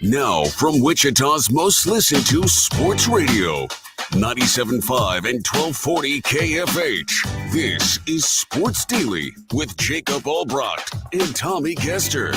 Now, from Wichita's most listened to sports radio, 97.5 and 1240 KFH. This is Sports Daily with Jacob Albracht and Tommy Castor.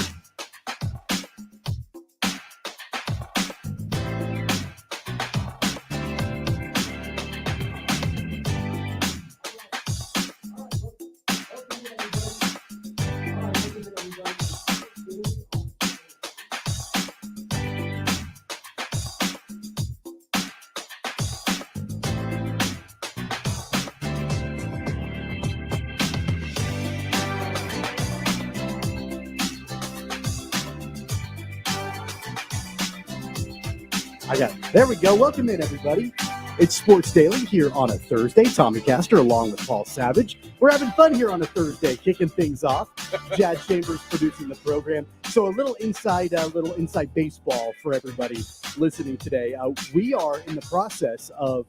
There we go. Welcome in, everybody. It's Sports Daily here on a Thursday. Tommy Castor along with Paul Savage. We're having fun here on a Thursday, kicking things off. Jad Chambers producing the program. So a little inside baseball for everybody listening today. We are in the process of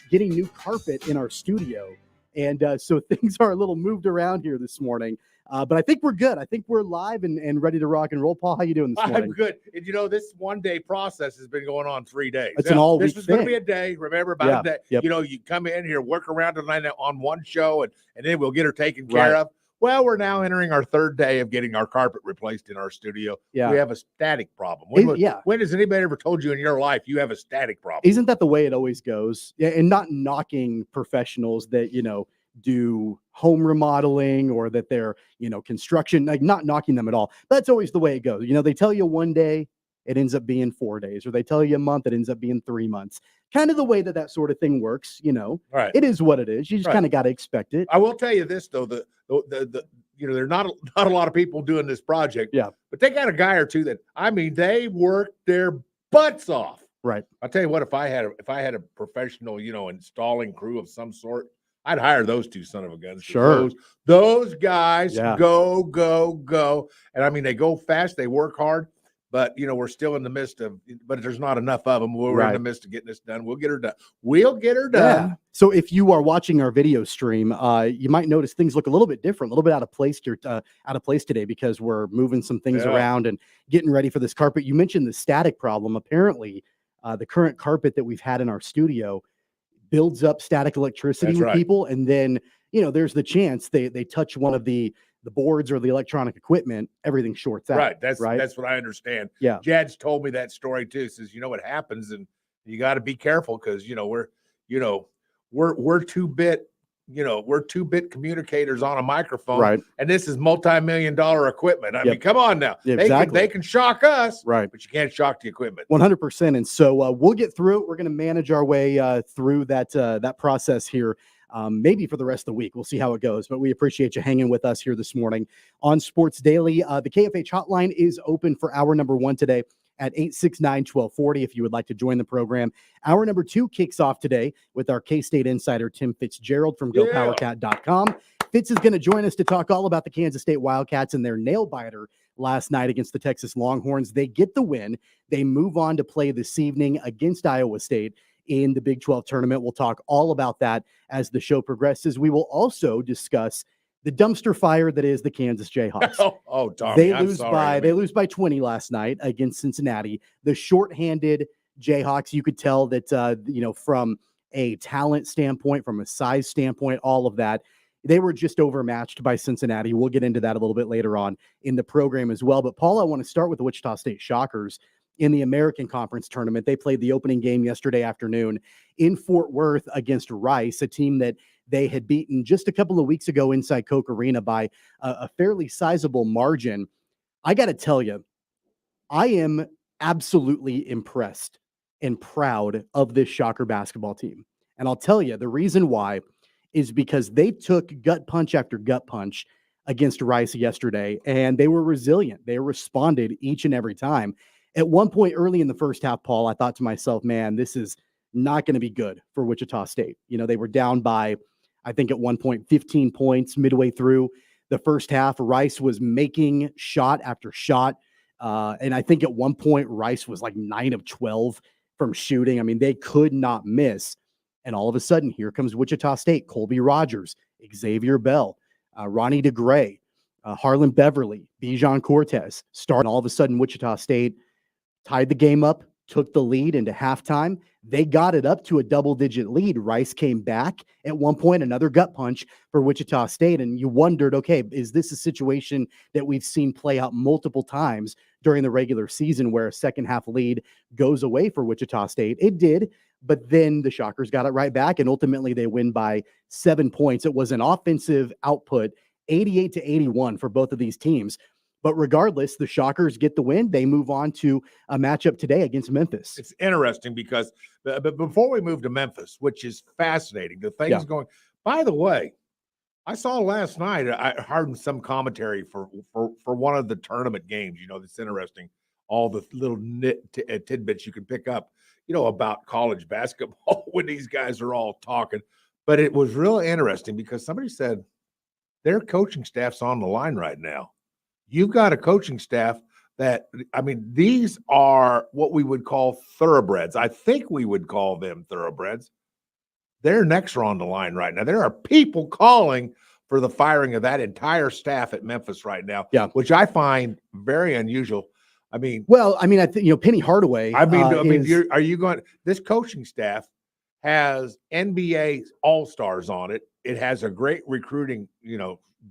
getting new carpet in our studio, and so things are a little moved around here this morning. But I think we're good. I think we're live and ready to rock and roll. Paul, how you doing this morning? I'm good. And this one-day process has been going on 3 days. It's an all-week This was going to be a day. Remember about a day. Yep. You come in here, work around tonight on one show, and then we'll get her taken care of. Well, we're now entering our third day of getting our carpet replaced in our studio. Yeah. We have a static problem. When has anybody ever told you in your life you have a static problem? Isn't that the way it always goes? Yeah, and not knocking professionals that, do home remodeling or that they're, construction, like not knocking them at all. That's always the way it goes. They tell you one day, it ends up being 4 days, or they tell you a month, it ends up being 3 months. Kind of the way that sort of thing works, Right. It is what it is. You just kind of got to expect it. I will tell you this though, there are not a lot of people doing this project. Yeah. But they got a guy or two that, they work their butts off. Right. I'll tell you what, if I had a professional, installing crew of some sort, I'd hire those two son of a guns. Sure. Those guys go. And they go fast, they work hard, but we're still in the midst of, but there's not enough of them. We're in the midst of getting this done. We'll get her done. Yeah. So if you are watching our video stream, you might notice things look a little bit different, a little bit out of place here, today, because we're moving some things around and getting ready for this carpet. You mentioned the static problem. Apparently, the current carpet that we've had in our studio builds up static electricity with people, and then there's the chance they touch one of the boards or the electronic equipment, everything shorts out. Right. That's what I understand. Yeah. Jad's told me that story too. Says what happens, and you got to be careful because we're two-bit communicators on a microphone, right? And this is multi-million-dollar equipment. I mean, come on now. Yeah, exactly. They can shock us, right? But you can't shock the equipment. 100%. And so we'll get through it. We're going to manage our way through that process here. Maybe for the rest of the week. We'll see how it goes. But we appreciate you hanging with us here this morning on Sports Daily. The KFH hotline is open for hour number 1 today at 869-1240 if you would like to join the program. Hour number 2 kicks off today with our K-State insider, Tim Fitzgerald from GoPowerCat.com. Fitz is going to join us to talk all about the Kansas State Wildcats and their nail-biter last night against the Texas Longhorns. They get the win. They move on to play this evening against Iowa State in the Big 12 tournament. We'll talk all about that as the show progresses. We will also discuss the dumpster fire that is the Kansas Jayhawks. Tommy, They lose by 20 last night against Cincinnati. The shorthanded Jayhawks, you could tell that from a talent standpoint, from a size standpoint, all of that, they were just overmatched by Cincinnati. We'll get into that a little bit later on in the program as well. But Paul, I want to start with the Wichita State Shockers in the American Conference tournament. They played the opening game yesterday afternoon in Fort Worth against Rice, a team that they had beaten just a couple of weeks ago inside Koch Arena by a fairly sizable margin. I got to tell you, I am absolutely impressed and proud of this Shocker basketball team. And I'll tell you, the reason why is because they took gut punch after gut punch against Rice yesterday, and they were resilient. They responded each and every time. At one point early in the first half, Paul, I thought to myself, man, this is not going to be good for Wichita State. They were down by, I think at one point, 15 points midway through the first half. Rice was making shot after shot. And I think at one point, Rice was like 9 of 12 from shooting. I mean, they could not miss. And all of a sudden, here comes Wichita State, Colby Rogers, Xavier Bell, Ronnie DeGray, Harlan Beverly, Bijan Cortez. All of a sudden, Wichita State tied the game up, took the lead into halftime. They got it up to a double-digit lead. Rice came back at one point, another gut punch for Wichita State, and you wondered, okay, is this a situation that we've seen play out multiple times during the regular season where a second-half lead goes away for Wichita State? It did, but then the Shockers got it right back, and ultimately they win by 7 points. It was an offensive output, 88-81 for both of these teams. But regardless, the Shockers get the win. They move on to a matchup today against Memphis. It's interesting because but before we move to Memphis, which is fascinating, the things going. By the way, I saw last night, I heard some commentary for one of the tournament games. That's interesting. All the little tidbits you can pick up, about college basketball when these guys are all talking. But it was real interesting because somebody said their coaching staff's on the line right now. You've got a coaching staff that, these are what we would call thoroughbreds. I think we would call them thoroughbreds. Their necks are on the line right now. There are people calling for the firing of that entire staff at Memphis right now, which I find very unusual. I think Penny Hardaway. Are you going? This coaching staff has NBA all-stars on it. It has a great recruiting,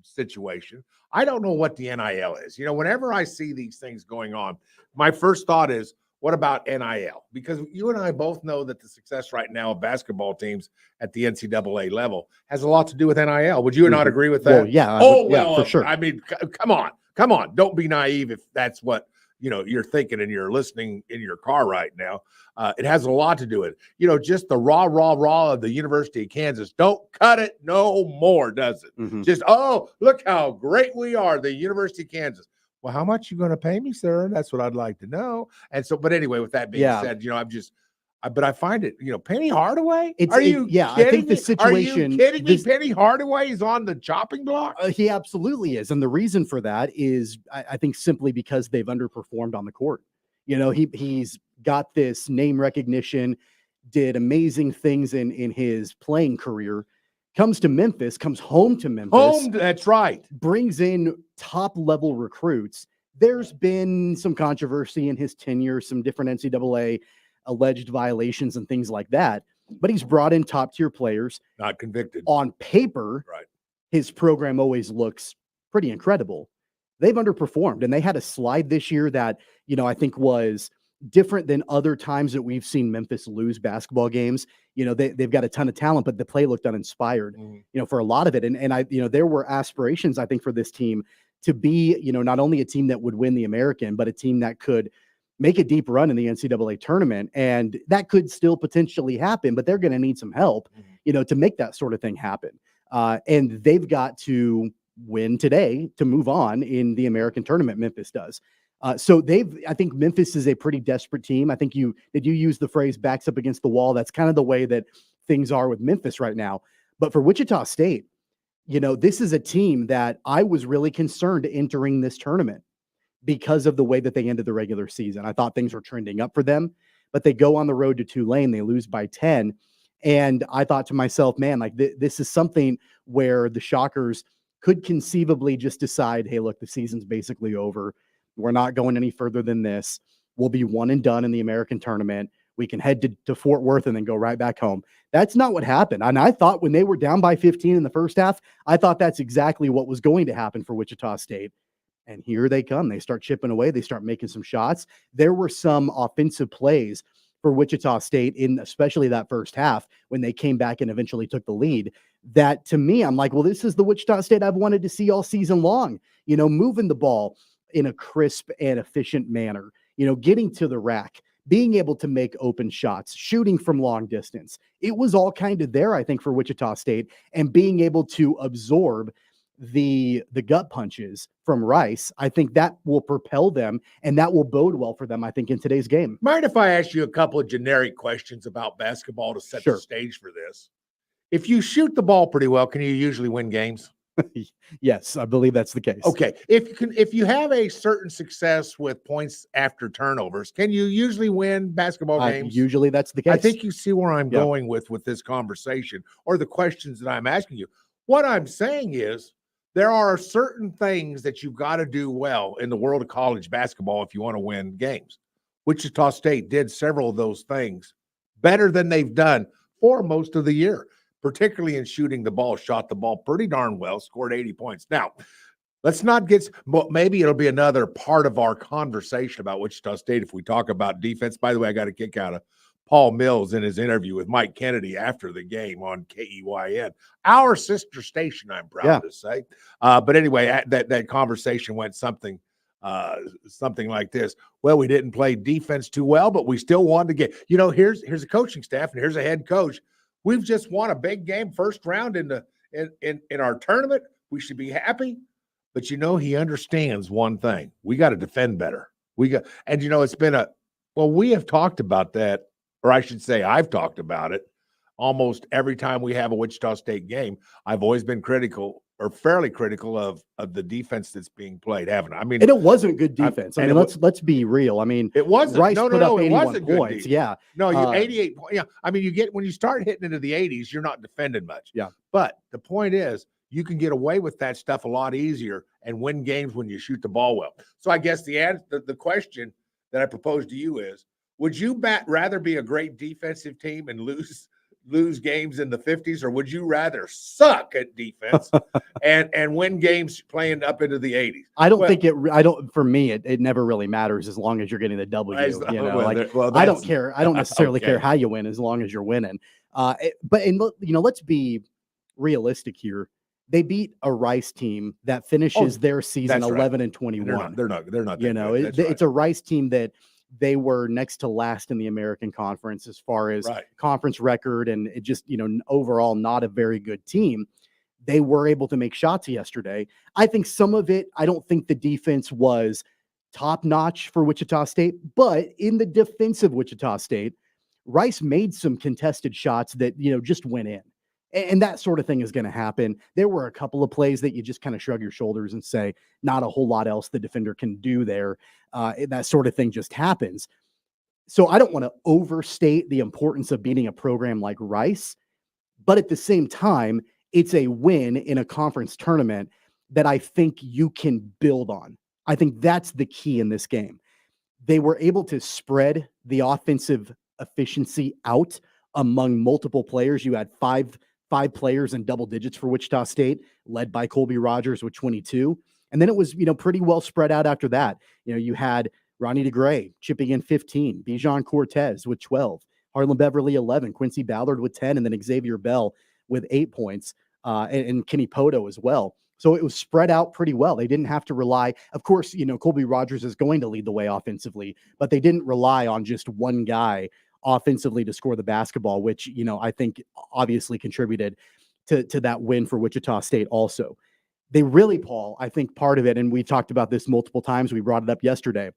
situation. I don't know what the NIL is. Whenever I see these things going on, my first thought is, what about NIL? Because you and I both know that the success right now of basketball teams at the NCAA level has a lot to do with NIL. Would you not agree with that? Well, for sure. Come on. Don't be naive if that's what you're thinking and you're listening in your car right now. It has a lot to do with it. Just the raw of the University of Kansas. Don't cut it no more, does it? Mm-hmm. Just, look how great we are, the University of Kansas. Well, how much you going to pay me, sir? That's what I'd like to know. And so, but anyway, with that being said, but I find it, Penny Hardaway? I think the situation. Are you kidding me? Penny Hardaway is on the chopping block? He absolutely is. And the reason for that is, I think, simply because they've underperformed on the court. He's got this name recognition, did amazing things in his playing career, comes home to Memphis. That's right. Brings in top-level recruits. There's been some controversy in his tenure, some different NCAA alleged violations and things like that. But he's brought in top-tier players. Not convicted. On paper, right, his program always looks pretty incredible. They've underperformed, and they had a slide this year that, I think was different than other times that we've seen Memphis lose basketball games. They've got a ton of talent, but the play looked uninspired, for a lot of it. And I, there were aspirations, I think, for this team to be, not only a team that would win the American, but a team that could make a deep run in the NCAA tournament. And that could still potentially happen, but they're going to need some help, to make that sort of thing happen. And they've got to win today to move on in the American tournament. Memphis does. I think Memphis is a pretty desperate team. I think you use the phrase backs up against the wall. That's kind of the way that things are with Memphis right now. But for Wichita State, this is a team that I was really concerned entering this tournament because of the way that they ended the regular season. I thought things were trending up for them, but they go on the road to Tulane. They lose by 10. And I thought to myself, man, this is something where the Shockers could conceivably just decide, hey, look, the season's basically over. We're not going any further than this. We'll be one and done in the American tournament. We can head to Fort Worth and then go right back home. That's not what happened. And I thought when they were down by 15 in the first half, I thought that's exactly what was going to happen for Wichita State. And here they come. They start chipping away. They start making some shots. There were some offensive plays for Wichita State in especially that first half when they came back and eventually took the lead. That to me, I'm like, well, this is the Wichita State I've wanted to see all season long, moving the ball in a crisp and efficient manner, getting to the rack, being able to make open shots, shooting from long distance. It was all kind of there, I think, for Wichita State, and being able to absorb the gut punches from Rice. I think that will propel them, and that will bode well for them, I think, in today's game. Mind if I ask you a couple of generic questions about basketball to set the stage for this? If you shoot the ball pretty well, can you usually win games? Yes, I believe that's the case. Okay. If you have a certain success with points after turnovers, can you usually win basketball games? Usually that's the case. I think you see where I'm going with this conversation or the questions that I'm asking you. What I'm saying is there are certain things that you've got to do well in the world of college basketball if you want to win games. Wichita State did several of those things better than they've done for most of the year, particularly in shooting the ball, shot the ball pretty darn well, scored 80 points. Now, let's not get – maybe it'll be another part of our conversation about Wichita State if we talk about defense. By the way, I got a kick out of Paul Mills in his interview with Mike Kennedy after the game on KEYN, our sister station, I'm proud to say. But anyway, that conversation went something like this. Well, we didn't play defense too well, but we still wanted to get – here's a coaching staff and here's a head coach. We've just won a big game, first round in our tournament. We should be happy. But, he understands one thing. We got to defend better. It's been we have talked about that, or I should say I've talked about it almost every time we have a Wichita State game. I've always been critical or fairly critical of the defense that's being played, haven't I? And it wasn't good defense. Let's be real. It wasn't. Rice put up 81 it wasn't points. Good yeah. No, you 88 points. Yeah. You get when you start hitting into the 80s, you're not defending much. Yeah. But the point is, you can get away with that stuff a lot easier and win games when you shoot the ball well. So I guess the question that I propose to you is, would you rather be a great defensive team and lose games in the 50s, or would you rather suck at defense and win games playing up into the 80s? For me, it never really matters as long as you're getting the W. I don't care. I don't necessarily care how you win as long as you're winning. Let's be realistic here. They beat a Rice team that finishes their season 11-21. They're not. It's a Rice team that they were next to last in the American Conference as far as conference record, and it just overall not a very good team. They were able to make shots yesterday. I think some of it. I don't think the defense was top notch for Wichita State, but in the defense of Wichita State, Rice made some contested shots that just went in. And that sort of thing is going to happen. There were a couple of plays that you just kind of shrug your shoulders and say, not a whole lot else the defender can do there. That sort of thing just happens. So I don't want to overstate the importance of beating a program like Rice, but at the same time, it's a win in a conference tournament that I think you can build on. I think that's the key in this game. They were able to spread the offensive efficiency out among multiple players. You had five players in double digits for Wichita State, led by Colby Rogers with 22. And then it was, pretty well spread out after that. You had Ronnie DeGray chipping in 15, Bijan Cortez with 12, Harlan Beverly 11, Quincy Ballard with 10, and then Xavier Bell with 8 points, and Kenny Poto as well. So it was spread out pretty well. They didn't have to rely. Of course, Colby Rogers is going to lead the way offensively, but they didn't rely on just one guy offensively to score the basketball, which, I think obviously contributed to that win for Wichita State also. They really, Paul, I think part of it, and we talked about this multiple times, we brought it up yesterday,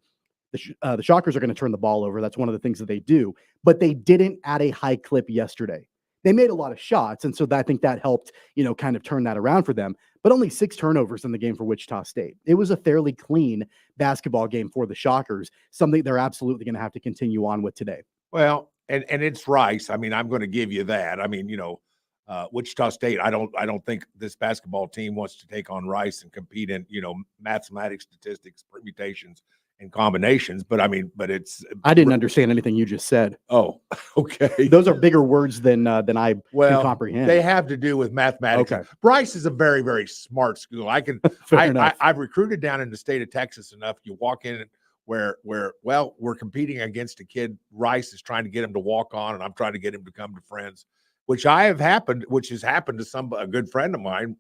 the Shockers are going to turn the ball over. That's one of the things that they do, but they didn't at a high clip yesterday. They made a lot of shots, and so I think that helped, kind of turn that around for them, but only 6 turnovers in the game for Wichita State. It was a fairly clean basketball game for the Shockers, something they're absolutely going to have to continue on with today. Well, and it's Rice. I'm going to give you that. Wichita State, I don't think this basketball team wants to take on Rice and compete in, mathematics, statistics, permutations, and combinations. But it's. I didn't understand anything you just said. Oh, okay. Those are bigger words than I can comprehend. They have to do with mathematics. Okay. Rice is a very, very smart school. I've recruited down in the state of Texas enough. You walk in where we're competing against a kid. Rice is trying to get him to walk on, and I'm trying to get him to come to Friends, which has happened to a good friend of mine.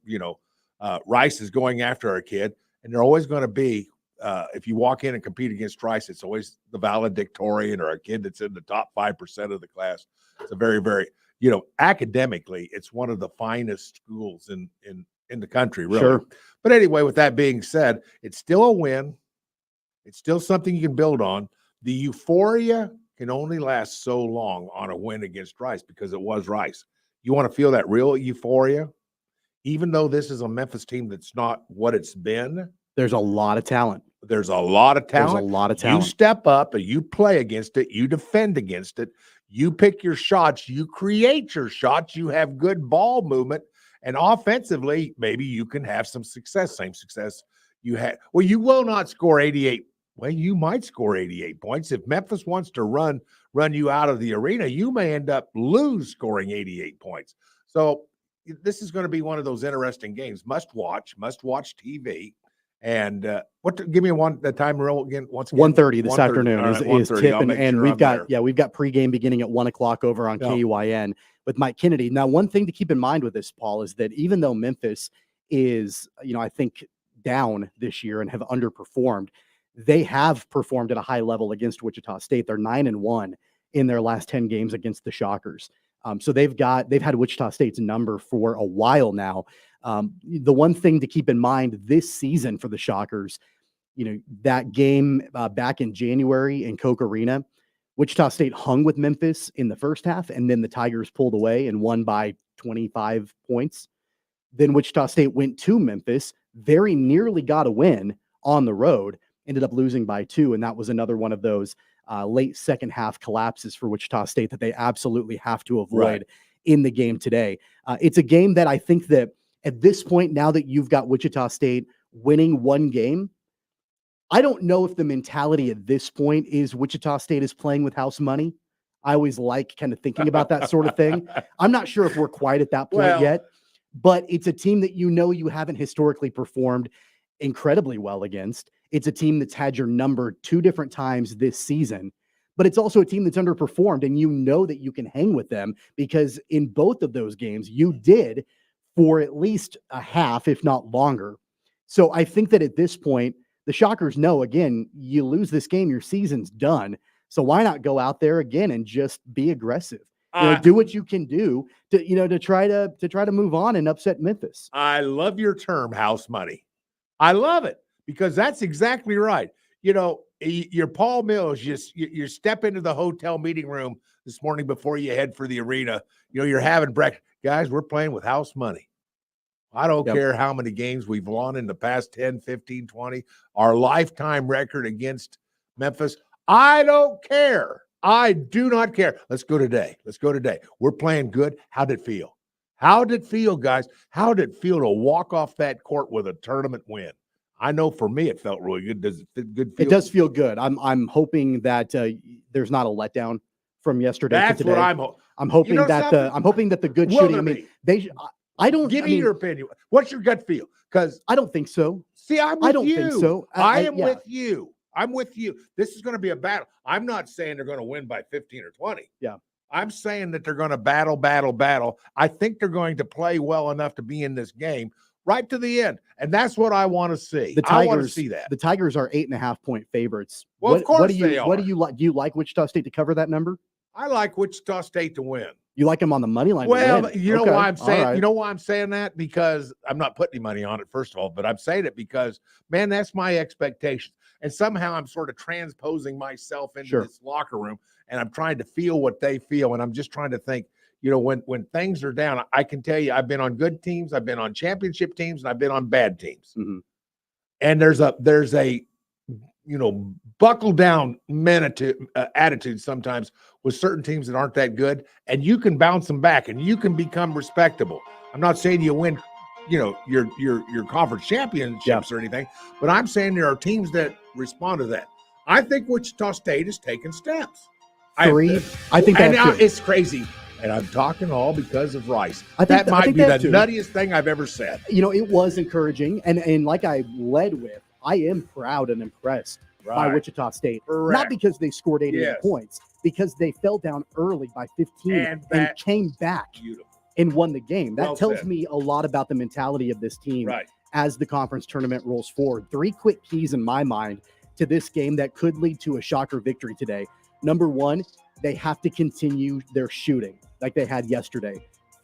Rice is going after a kid, and they're always going to be, if you walk in and compete against Rice, it's always the valedictorian or a kid that's in the top 5% of the class. It's a very, very, academically, it's one of the finest schools in the country, really. Sure. But anyway, with that being said, it's still a win. It's still something you can build on. The euphoria can only last so long on a win against Rice because it was Rice. You want to feel that real euphoria? Even though this is a Memphis team that's not what it's been. There's a lot of talent. You step up and you play against it. You defend against it. You pick your shots. You create your shots. You have good ball movement. And offensively, maybe you can have some success. Same success you had. Well, you will not score 88 Well, you might score 88 points. If Memphis wants to run you out of the arena, you may end up scoring 88 points. So this is going to be one of those interesting games. Must watch TV. And give me the time roll again. Once again, 1:30 this afternoon is tip, and we've got pregame beginning at 1:00 over on KUIN with Mike Kennedy. Now, one thing to keep in mind with this, Paul, is that even though Memphis is, I think, down this year and have underperformed, they have performed at a high level against Wichita State. They're 9-1 in their last 10 games against the Shockers. So they've had Wichita State's number for a while now. The one thing to keep in mind this season for the Shockers, that game back in January in Koch Arena, Wichita State hung with Memphis in the first half, and then the Tigers pulled away and won by 25 points. Then Wichita State went to Memphis, very nearly got a win on the road, ended up losing by 2, and that was another one of those late second half collapses for Wichita State that they absolutely have to avoid in the game today. It's a game that I think that at this point, now that you've got Wichita State winning one game, I don't know if the mentality at this point is Wichita State is playing with house money. I always like kind of thinking about that sort of thing. I'm not sure if we're quite at that point yet, but it's a team that you haven't historically performed incredibly well against. It's a team that's had your number 2 different times this season, but it's also a team that's underperformed, and you know that you can hang with them because in both of those games you did for at least a half, if not longer. So I think that at this point, the Shockers know, again, you lose this game, your season's done. So why not go out there again and just be aggressive? Do what you can do to try to move on and upset Memphis. I love your term, house money. I love it because that's exactly right. You're Paul Mills. You step into the hotel meeting room this morning before you head for the arena. You're having breakfast. Guys, we're playing with house money. I don't care how many games we've won in the past 10, 15, 20. Our lifetime record against Memphis. I don't care. I do not care. Let's go today. We're playing good. How'd it feel? How'd it feel, guys? How'd it feel to walk off that court with a tournament win? I know for me it felt really good. Does it feel good? It does feel good. I'm hoping that there's not a letdown from yesterday. That's to today. what I'm hoping that the good shooting. I mean, I don't give me your opinion. What's your gut feel? Because I don't think so. See, I don't think so. I am with you. I'm with you. This is going to be a battle. I'm not saying they're going to win by 15 or 20. Yeah. I'm saying that they're going to battle. I think they're going to play well enough to be in this game right to the end. And that's what I want to see. I want to see that. The Tigers are 8.5-point favorites. Well, of course they are. What do you like? Do you like Wichita State to cover that number? I like Wichita State to win. You like them on the money line? Well, you know why I'm saying, you know why I'm saying that? Because I'm not putting any money on it, first of all, but I'm saying it because, man, that's my expectation. And somehow I'm sort of transposing myself into this locker room, and I'm trying to feel what they feel. And I'm just trying to think, when things are down, I can tell you, I've been on good teams, I've been on championship teams, and I've been on bad teams. Mm-hmm. And there's a buckle down attitude sometimes with certain teams that aren't that good, and you can bounce them back and you can become respectable. I'm not saying you win, your conference championships or anything, but I'm saying there are teams that respond to that. I think Wichita State is taking steps. I think that it's crazy. And I'm talking all because of Rice. That might be the nuttiest thing I've ever said. It was encouraging. And like I led with, I am proud and impressed by Wichita State. Correct. Not because they scored 88 points, because they fell down early by 15 and came back and won the game. That tells me a lot about the mentality of this team as the conference tournament rolls forward. 3 quick keys in my mind to this game that could lead to a Shocker victory today. Number 1, they have to continue their shooting like they had yesterday.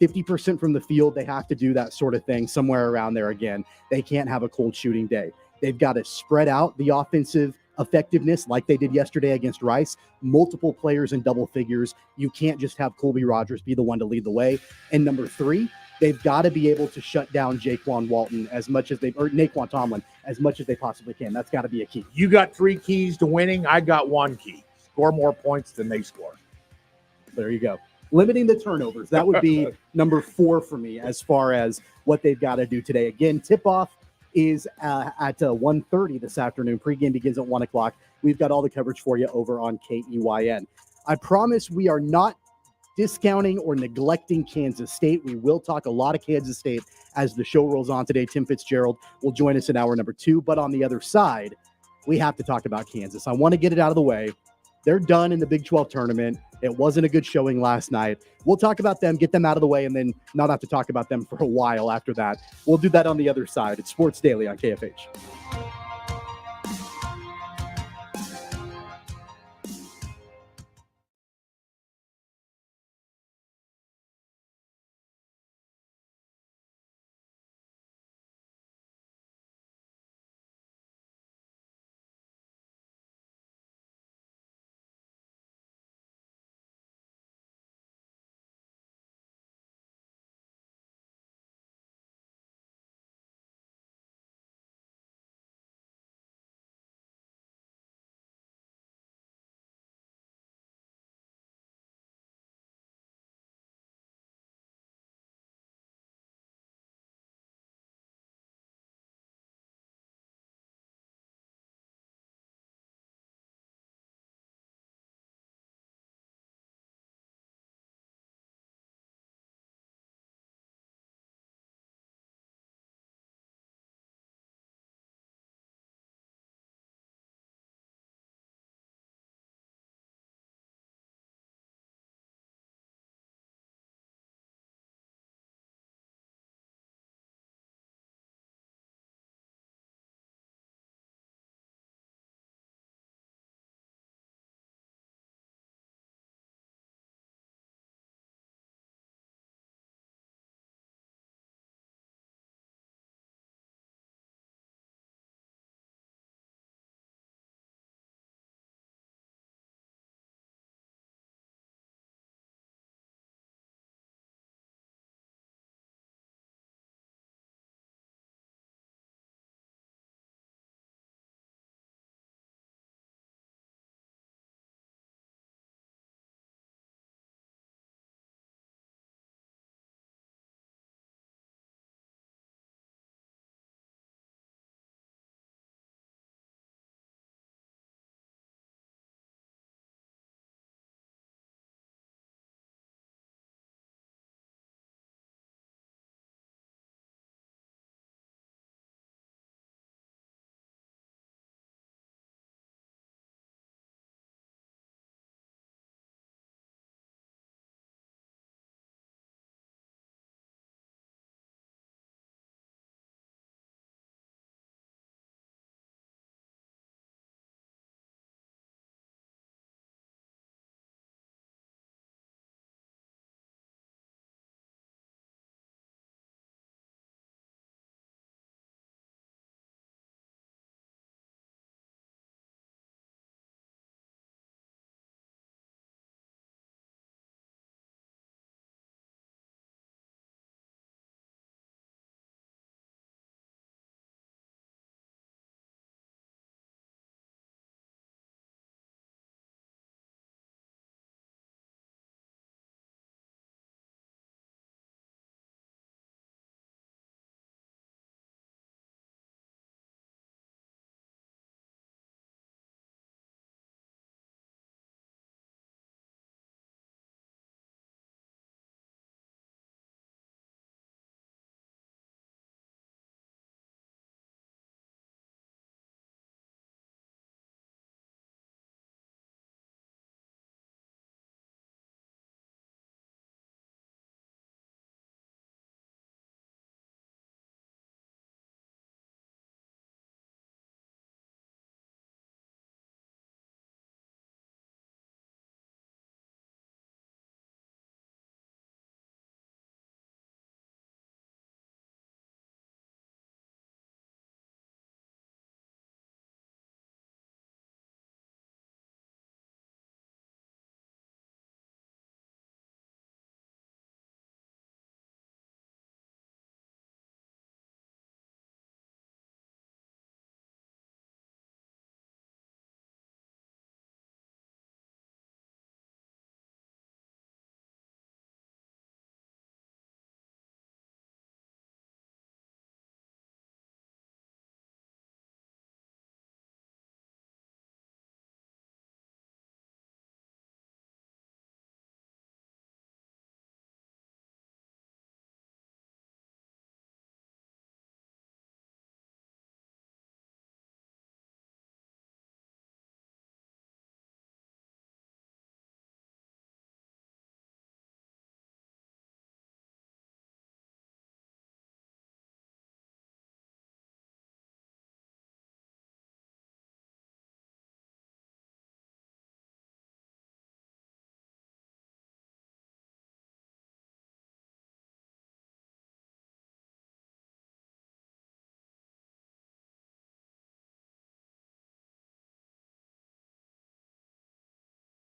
50% from the field, they have to do that sort of thing somewhere around there again. They can't have a cold shooting day. They've got to spread out the offensive effectiveness like they did yesterday against Rice. Multiple players in double figures. You can't just have Colby Rogers be the one to lead the way. And number 3, they've got to be able to shut down Jaquan Walton or Naquan Tomlin as much as they possibly can. That's got to be a key. You got 3 keys to winning. I got 1 key. Score more points than they score. There you go. Limiting the turnovers. That would be number 4 for me as far as what they've got to do today. Again, tip-off is at 1:30 this afternoon. Pregame begins at 1 o'clock. We've got all the coverage for you over on KEYN. I promise we are not discounting or neglecting Kansas State. We will talk a lot of Kansas State as the show rolls on today. Tim Fitzgerald will join us in hour number 2. But on the other side, we have to talk about Kansas. I want to get it out of the way. They're done in the Big 12 tournament. It wasn't a good showing last night. We'll talk about them, get them out of the way, and then not have to talk about them for a while after that. We'll do that on the other side. It's Sports Daily on KFH.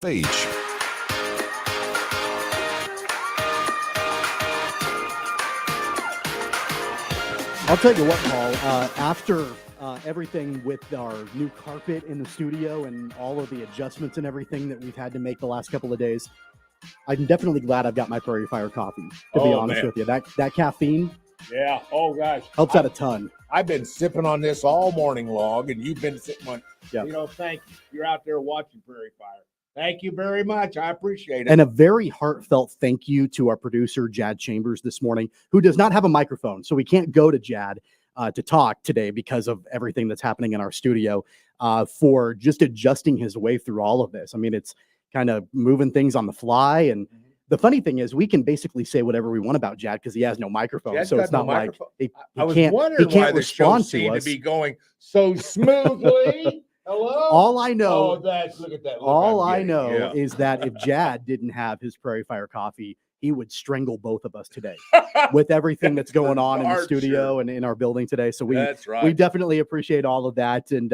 H. I'll tell you what, Paul, after everything with our new carpet in the studio and all of the adjustments and everything that we've had to make the last couple of days, I'm definitely glad I've got my Prairie Fire coffee, to be honest with you. That caffeine helps out a ton. I've been sipping on this all morning long, and you've been sipping on, Yeah. Thank you. You're out there watching Prairie Fire. Thank you very much. I appreciate it. And a very heartfelt thank you to our producer, Jad Chambers, this morning, who does not have a microphone. So we can't go to Jad to talk today because of everything that's happening in our studio, for just adjusting his way through all of this. I mean, it's kind of moving things on the fly. And the funny thing is we can basically say whatever we want about Jad because he has no microphone. Jad's so got it's no not like microphone. he I was can't, wondering he can't why the show respond to seemed us. to be going so smoothly. Hello? All I know, look at that. all I know is that if Jad didn't have his Prairie Fire coffee, he would strangle both of us today with everything that's going on in the studio and in our building today. So we definitely appreciate all of that. And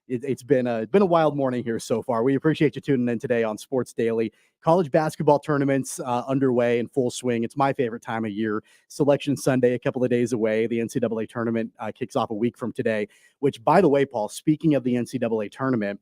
it's been a wild morning here so far. We appreciate you tuning in today on Sports Daily. College basketball tournaments underway in full swing. It's my favorite time of year. Selection Sunday, a couple of days away. The NCAA tournament kicks off a week from today, which, by the way, Paul, speaking of the NCAA tournament,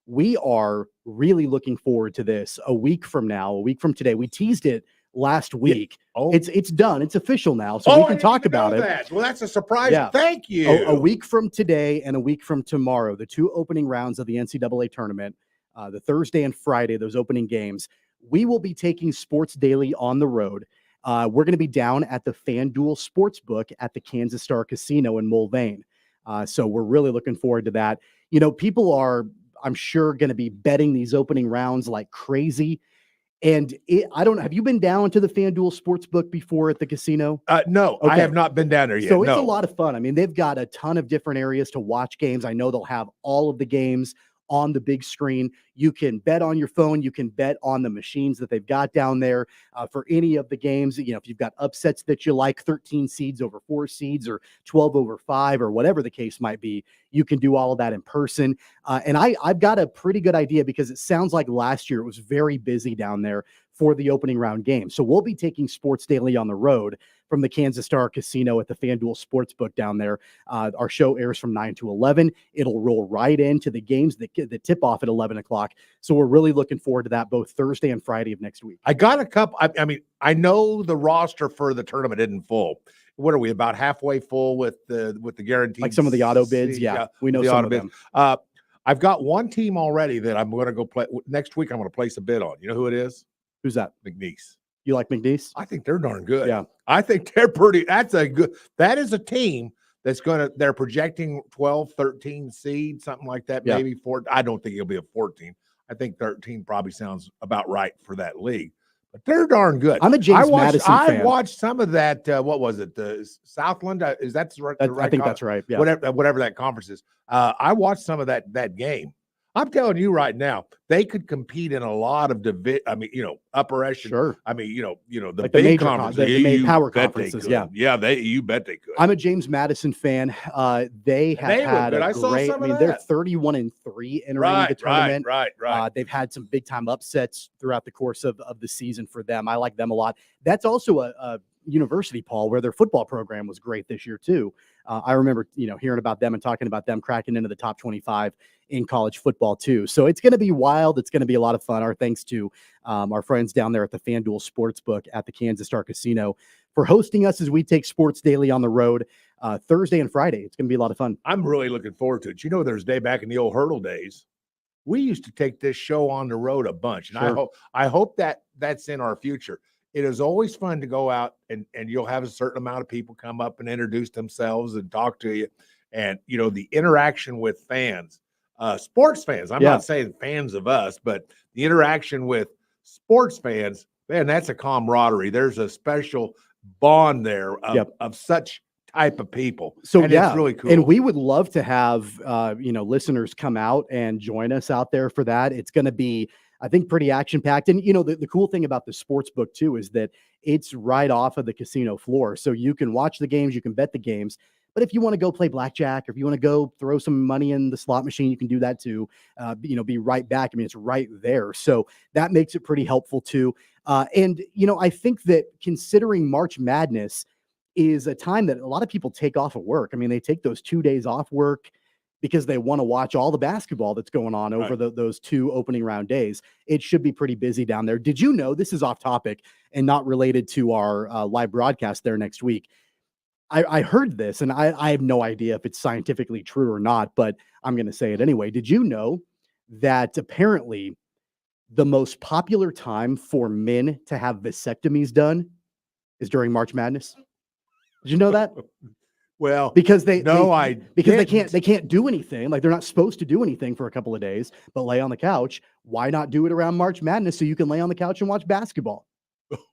we are really looking forward to this a week from now, a week from today. We teased it last week. Yeah. Oh. It's done. It's official now. So we can talk about it. Well, that's a surprise. Yeah. Thank you. A week from today and a week from tomorrow, the two opening rounds of the NCAA tournament, the Thursday and Friday, those opening games, we will be taking Sports Daily on the road. We're going to be down at the FanDuel Sportsbook at the Kansas Star Casino in Mulvane. So we're really looking forward to that. People are, I'm sure, going to be betting these opening rounds like crazy. And I don't know. Have you been down to the FanDuel Sportsbook before at the casino? No, okay. I have not been down there yet. So it's a lot of fun. I mean, they've got a ton of different areas to watch games. I know they'll have all of the games on the big screen. You can bet on your phone. You can bet on the machines that they've got down there for any of the games. If you've got upsets that you like, 13 seeds over 4 seeds or 12 over 5 or whatever the case might be, you can do all of that in person. And I've got a pretty good idea because it sounds like last year it was very busy down there for the opening round game. So we'll be taking Sports Daily on the road from the Kansas Star Casino at the FanDuel Sportsbook down there. Our show airs from 9 to 11. It'll roll right into the games that tip off at 11 o'clock. So we're really looking forward to that both Thursday and Friday of next week. I got a couple. I mean, I know the roster for the tournament isn't full. What are we, about halfway full with the guaranteed? Like some of the auto bids? Yeah, we know some of them. I've got one team already that I'm going to go play. Next week, I'm going to place a bid on. You know who it is? Who's that? McNeese. You like McNeese? I think they're darn good. Yeah. I think they're that is a team that's they're projecting 12, 13 seed, something like that, maybe 4. I don't think it'll be a 14. I think 13 probably sounds about right for that league. But they're darn good. I'm a James Madison fan. I watched some of that. What was it? The Southland? Is that the right? I think that's right. Yeah. Whatever that conference is. I watched some of that game. I'm telling you right now, they could compete in a lot of upper echelon. Sure. I mean, the like big the conferences, the main power conferences. Yeah. You bet they could. I'm a James Madison fan. They have had a great. I mean, they're 31-3 entering the tournament. Right. They've had some big time upsets throughout the course of the season for them. I like them a lot. That's also a university, Paul, where their football program was great this year too. I remember, hearing about them and talking about them cracking into the top 25 in college football too. So it's going to be wild. It's going to be a lot of fun. Our thanks to our friends down there at the FanDuel Sportsbook at the Kansas Star Casino for hosting us as we take Sports Daily on the road Thursday and Friday. It's going to be a lot of fun. I'm really looking forward to it. There's back in the old Hurdle days, we used to take this show on the road a bunch. And sure. I hope that's in our future. It is always fun to go out and you'll have a certain amount of people come up and introduce themselves and talk to you. And, the interaction with fans, sports fans, I'm not saying fans of us, but the interaction with sports fans, man, that's a camaraderie. There's a special bond there of such type of people. So and it's really cool. And we would love to have, listeners come out and join us out there for that. It's going to be, I think, pretty action-packed. And, the cool thing about the sports book, too, is that it's right off of the casino floor. So you can watch the games, you can bet the games, But if you want to go play blackjack, or if you want to go throw some money in the slot machine, you can do that too. Be right back. I mean, it's right there. So that makes it pretty helpful too. And I think that considering March Madness is a time that a lot of people take off of work. I mean, they take those 2 days off work because they want to watch all the basketball that's going on over those 2 opening round days. It should be pretty busy down there. Did you know, this is off topic and not related to our live broadcast there next week, I heard this, and I have no idea if it's scientifically true or not, but I'm going to say it anyway. Did you know that apparently the most popular time for men to have vasectomies done is during March Madness? Did you know that? Well, because they didn't. they can't do anything. Like, they're not supposed to do anything for a couple of days, but lay on the couch. Why not do it around March Madness so you can lay on the couch and watch basketball?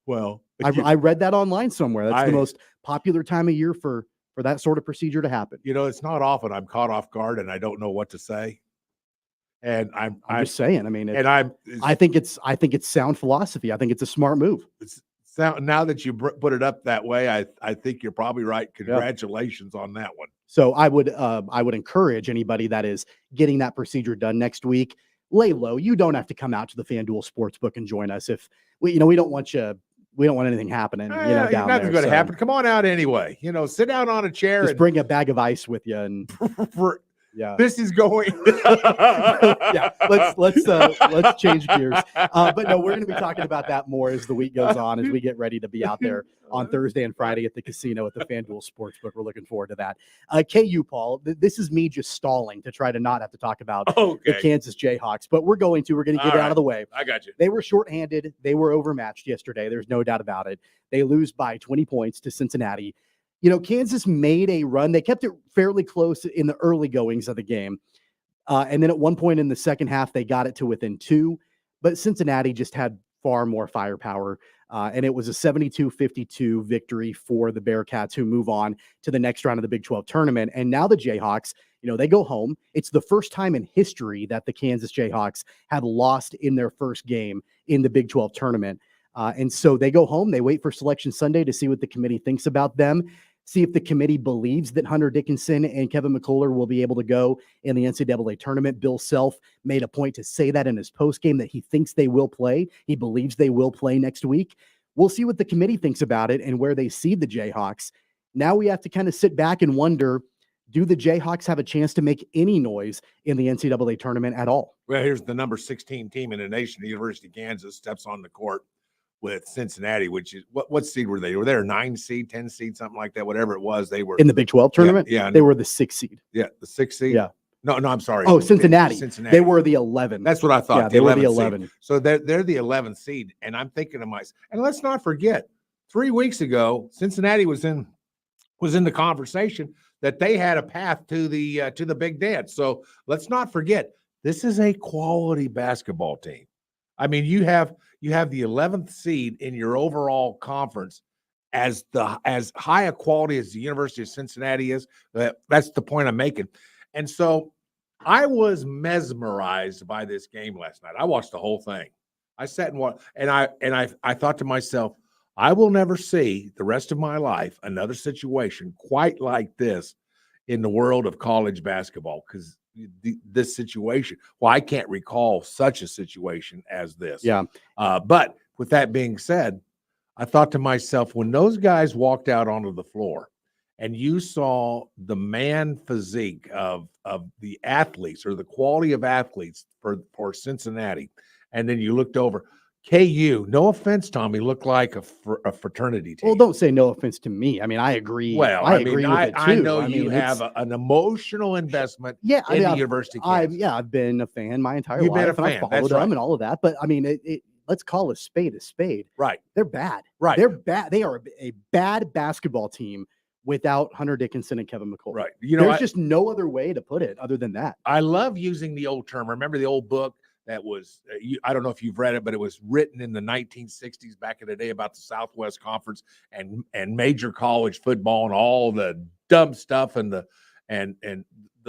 Well, I read that online somewhere. That's the most popular time of year for that sort of procedure to happen. It's not often I'm caught off guard and I don't know what to say. And I'm just saying. I mean, I think it's sound philosophy. I think it's a smart move. Now that you put it up that way, I think you're probably right. Congratulations on that one. So I would encourage anybody that is getting that procedure done next week, lay low. You don't have to come out to the FanDuel Sportsbook and join us if we don't want anything happening. Down nothing's there, going to happen. Come on out anyway. Sit down on a chair and and bring a bag of ice with you. And this is going. Let's change gears. But no, we're going to be talking about that more as the week goes on, as we get ready to be out there on Thursday and Friday at the casino at the FanDuel Sportsbook. We're looking forward to that. KU, Paul, this is me just stalling to try to not have to talk about the Kansas Jayhawks, but we're going to get it out of the way. I got you. They were shorthanded. They were overmatched yesterday. There's no doubt about it. They lose by 20 points to Cincinnati. Kansas made a run. They kept it fairly close in the early goings of the game. And then at one point in the second half, they got it to within 2. But Cincinnati just had far more firepower. And it was a 72-52 victory for the Bearcats, who move on to the next round of the Big 12 tournament. And now the Jayhawks, they go home. It's the first time in history that the Kansas Jayhawks have lost in their first game in the Big 12 tournament. And so they go home. They wait for Selection Sunday to see what the committee thinks about them. See if the committee believes that Hunter Dickinson and Kevin McCullough will be able to go in the NCAA tournament. Bill Self made a point to say that in his postgame, that he thinks they will play. He believes they will play next week. We'll see what the committee thinks about it and where they see the Jayhawks. Now we have to kind of sit back and wonder, do the Jayhawks have a chance to make any noise in the NCAA tournament at all? Well, here's the number 16 team in the nation. The University of Kansas steps on the court with Cincinnati, which is what seed were they? They were there 9 seed, 10 seed, something like that, whatever it was. They were in the Big 12 tournament. Yeah, they were the 6th seed. Yeah, the 6th seed. Yeah. No, I'm sorry. Oh, Cincinnati. They were the 11. That's what I thought. Yeah, they were the 11. Seed. So they're the 11th seed, and I'm thinking to myself, and let's not forget, 3 weeks ago, Cincinnati was in the conversation that they had a path to the Big Dance. So let's not forget, this is a quality basketball team. I mean, you have the 11th seed in your overall conference as high a quality as the University of Cincinnati is. That's the point I'm making. And so I was mesmerized by this game last night. I watched the whole thing. I sat and watched, and I thought to myself, I will never see the rest of my life another situation quite like this in the world of college basketball, because this situation, well, I can't recall such a situation as this. Yeah. But with that being said, I thought to myself, when those guys walked out onto the floor and you saw the man physique of the athletes, or the quality of athletes for Cincinnati, and then you looked over, KU, no offense, Tommy, looked like a fraternity team. Well, don't say no offense to me. I mean, I agree. Well, I agree with it too. I know you have an emotional investment in the University of Kansas. I've been a fan my entire You've life. been a fan. And I followed them and all of that. But I mean, let's call a spade a spade. Right. They're bad. Right. They're bad. They are a bad basketball team without Hunter Dickinson and Kevin McCullough. Right. There's just no other way to put it other than that. I love using the old term. Remember the old book that was, I don't know if you've read it, but it was written in the 1960s back in the day about the Southwest Conference and major college football and all the dumb stuff and the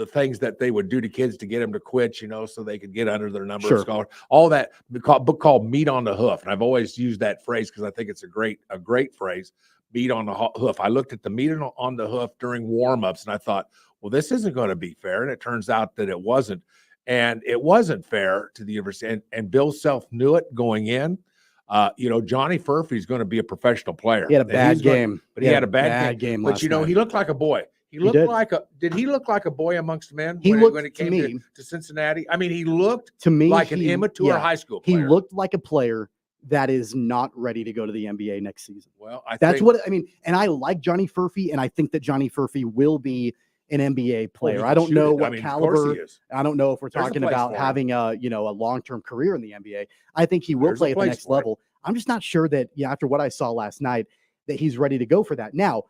things that they would do to kids to get them to quit, so they could get under their number of scholars. All that book called Meat on the Hoof. And I've always used that phrase because I think it's a great phrase. meat on the hoof. I looked at the meat on the hoof during warmups, and I thought, well, this isn't going to be fair. And it turns out that it wasn't. And it wasn't fair to the university. And Bill Self knew it going in. Johnny Furphy is going to be a professional player. He had a bad game. He had a bad game last night. He looked like a boy. Did he look like a boy amongst men when it came to Cincinnati? I mean, he looked to me like an immature high school player. He looked like a player that is not ready to go to the NBA next season. Well, and I like Johnny Furphy, and I think that Johnny Furphy will be an NBA player. I don't know what caliber. I don't know if we're talking about having a long-term career in the NBA. I think he will play at the next level. I'm just not sure that after what I saw last night that he's ready to go for that. Now,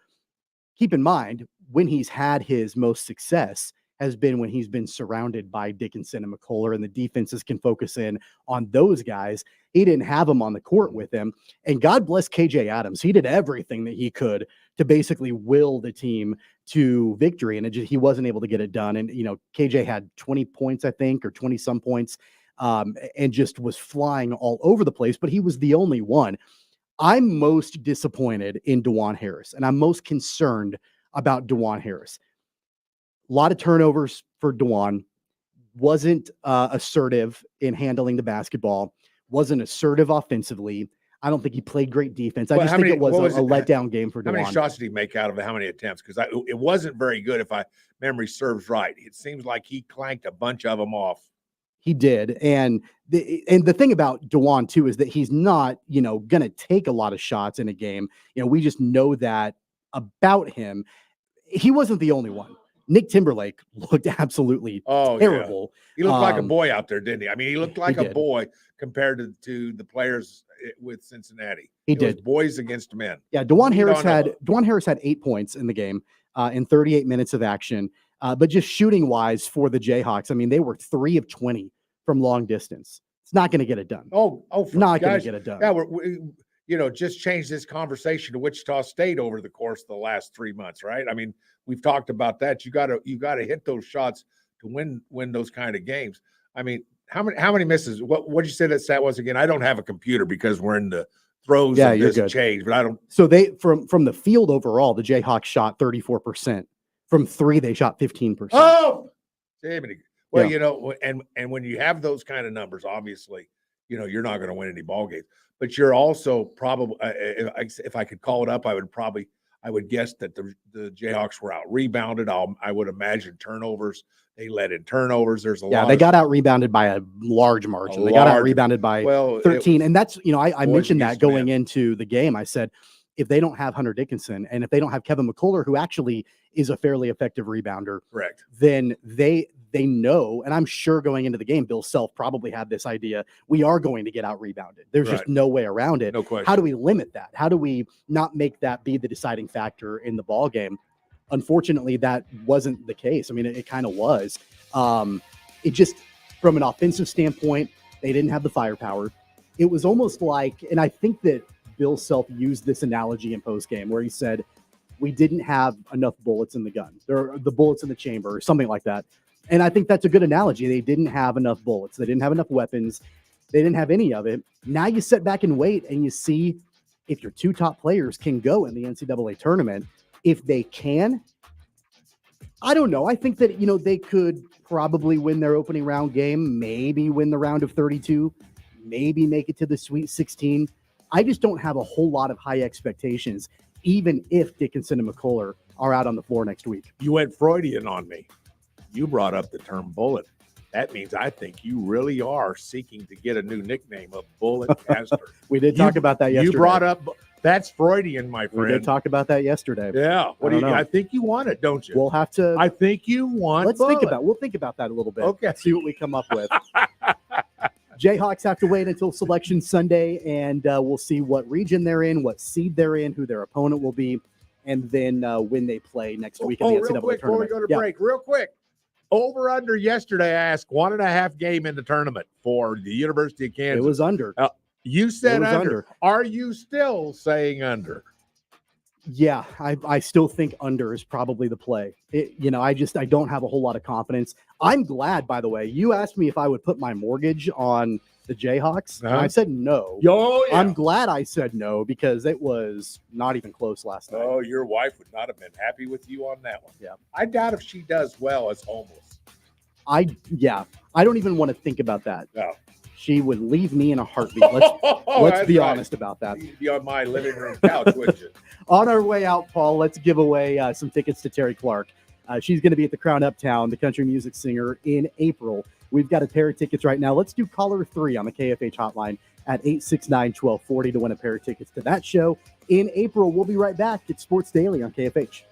keep in mind, when he's had his most success has been when he's been surrounded by Dickinson and McCullough, and the defenses can focus in on those guys. He didn't have them on the court with him. And God bless KJ Adams. He did everything that he could to basically will the team to victory. And he wasn't able to get it done. And, KJ had 20 points, I think, or 20 some points, and just was flying all over the place, but he was the only one. I'm most disappointed in DeJuan Harris, and I'm most concerned about DeJuan Harris. A lot of turnovers for DeJuan. Wasn't assertive in handling the basketball. Wasn't assertive offensively. I don't think he played great defense. I just think it was a letdown game for DeJuan. How many shots did he make out of it? How many attempts? Because it wasn't very good if memory serves right. It seems like he clanked a bunch of them off. He did. And the thing about DeJuan, too, is that he's not, going to take a lot of shots in a game. We just know that about him. He wasn't the only one. Nick Timberlake looked absolutely terrible. Yeah. He looked like a boy out there, didn't he? I mean, he looked like a boy compared to the players with Cincinnati. It was boys against men. Yeah, DeJuan Harris had 8 points in the game in 38 minutes of action. But just shooting wise for the Jayhawks, I mean, they were 3 of 20 from long distance. It's not going to get it done. Not going to get it done. Yeah, we just change this conversation to Wichita State over the course of the last 3 months, right? I mean, we've talked about that. You got to hit those shots to win those kind of games. I mean, how many misses? What'd you say that stat was again? I don't have a computer because we're in the throes of this change, but I don't. So they from the field overall, the Jayhawks shot 34%. From 3, they shot 15%. Oh, well, and when you have those kind of numbers, obviously, you're not going to win any ball games. But you're also probably, if I could call it up, I would guess that the Jayhawks were out rebounded. I would imagine turnovers. They let in turnovers. There's a lot. Yeah, they got out rebounded by a large margin. They got out rebounded by 13. And that's, I mentioned that going into the game. I said, if they don't have Hunter Dickinson and if they don't have Kevin McCullough, who actually is a fairly effective rebounder, correct, then they know, and I'm sure going into the game, Bill Self probably had this idea, we are going to get out rebounded. There's just no way around it. No question. How do we limit that? How do we not make that be the deciding factor in the ball game? Unfortunately, that wasn't the case. I mean, it kind of was. It just, from an offensive standpoint, they didn't have the firepower. It was almost like, and I think that Bill Self used this analogy in postgame where he said, we didn't have enough bullets in the gun. There are the bullets in the chamber or something like that. And I think that's a good analogy. They didn't have enough bullets. They didn't have enough weapons. They didn't have any of it. Now you sit back and wait and you see if your 2 top players can go in the NCAA tournament. If they can, I don't know. I think that, they could probably win their opening round game, maybe win the round of 32, maybe make it to the Sweet 16. I just don't have a whole lot of high expectations, even if Dickinson and McCullough are out on the floor next week. You went Freudian on me. You brought up the term bullet. That means I think you really are seeking to get a new nickname of Bullet Castor. We did talk about that yesterday. You brought up, that's Freudian, my friend. We did talk about that yesterday. Yeah. I think you want it, don't you? We'll have to. I think you want Let's bullet. We'll think about that a little bit. Okay. See what we come up with. Jayhawks have to wait until Selection Sunday, and we'll see what region they're in, what seed they're in, who their opponent will be, and then when they play next week in the NCAA real quick, tournament. Before we go to break, real quick. Over under yesterday, I asked 1.5 game in the tournament for the University of Kansas. It was under. You said under. Are you still saying under? Yeah, I still think under is probably the play. I don't have a whole lot of confidence. I'm glad, by the way, you asked me if I would put my mortgage on the Jayhawks? And Uh-huh. I said no. Oh, yeah. I'm glad I said no because it was not even close last night. Oh, your wife would not have been happy with you on that one. Yeah. I doubt if she does well as homeless. I don't even want to think about that. No. She would leave me in a heartbeat. Let's be honest about that. You'd be on my living room couch, wouldn't you? On our way out, Paul, let's give away some tickets to Terry Clark. She's going to be at the Crown Uptown, the country music singer, in April. We've got a pair of tickets right now. Let's do caller 3 on the KFH hotline at 869-1240 to win a pair of tickets to that show in April. We'll be right back. It's Sports Daily on KFH.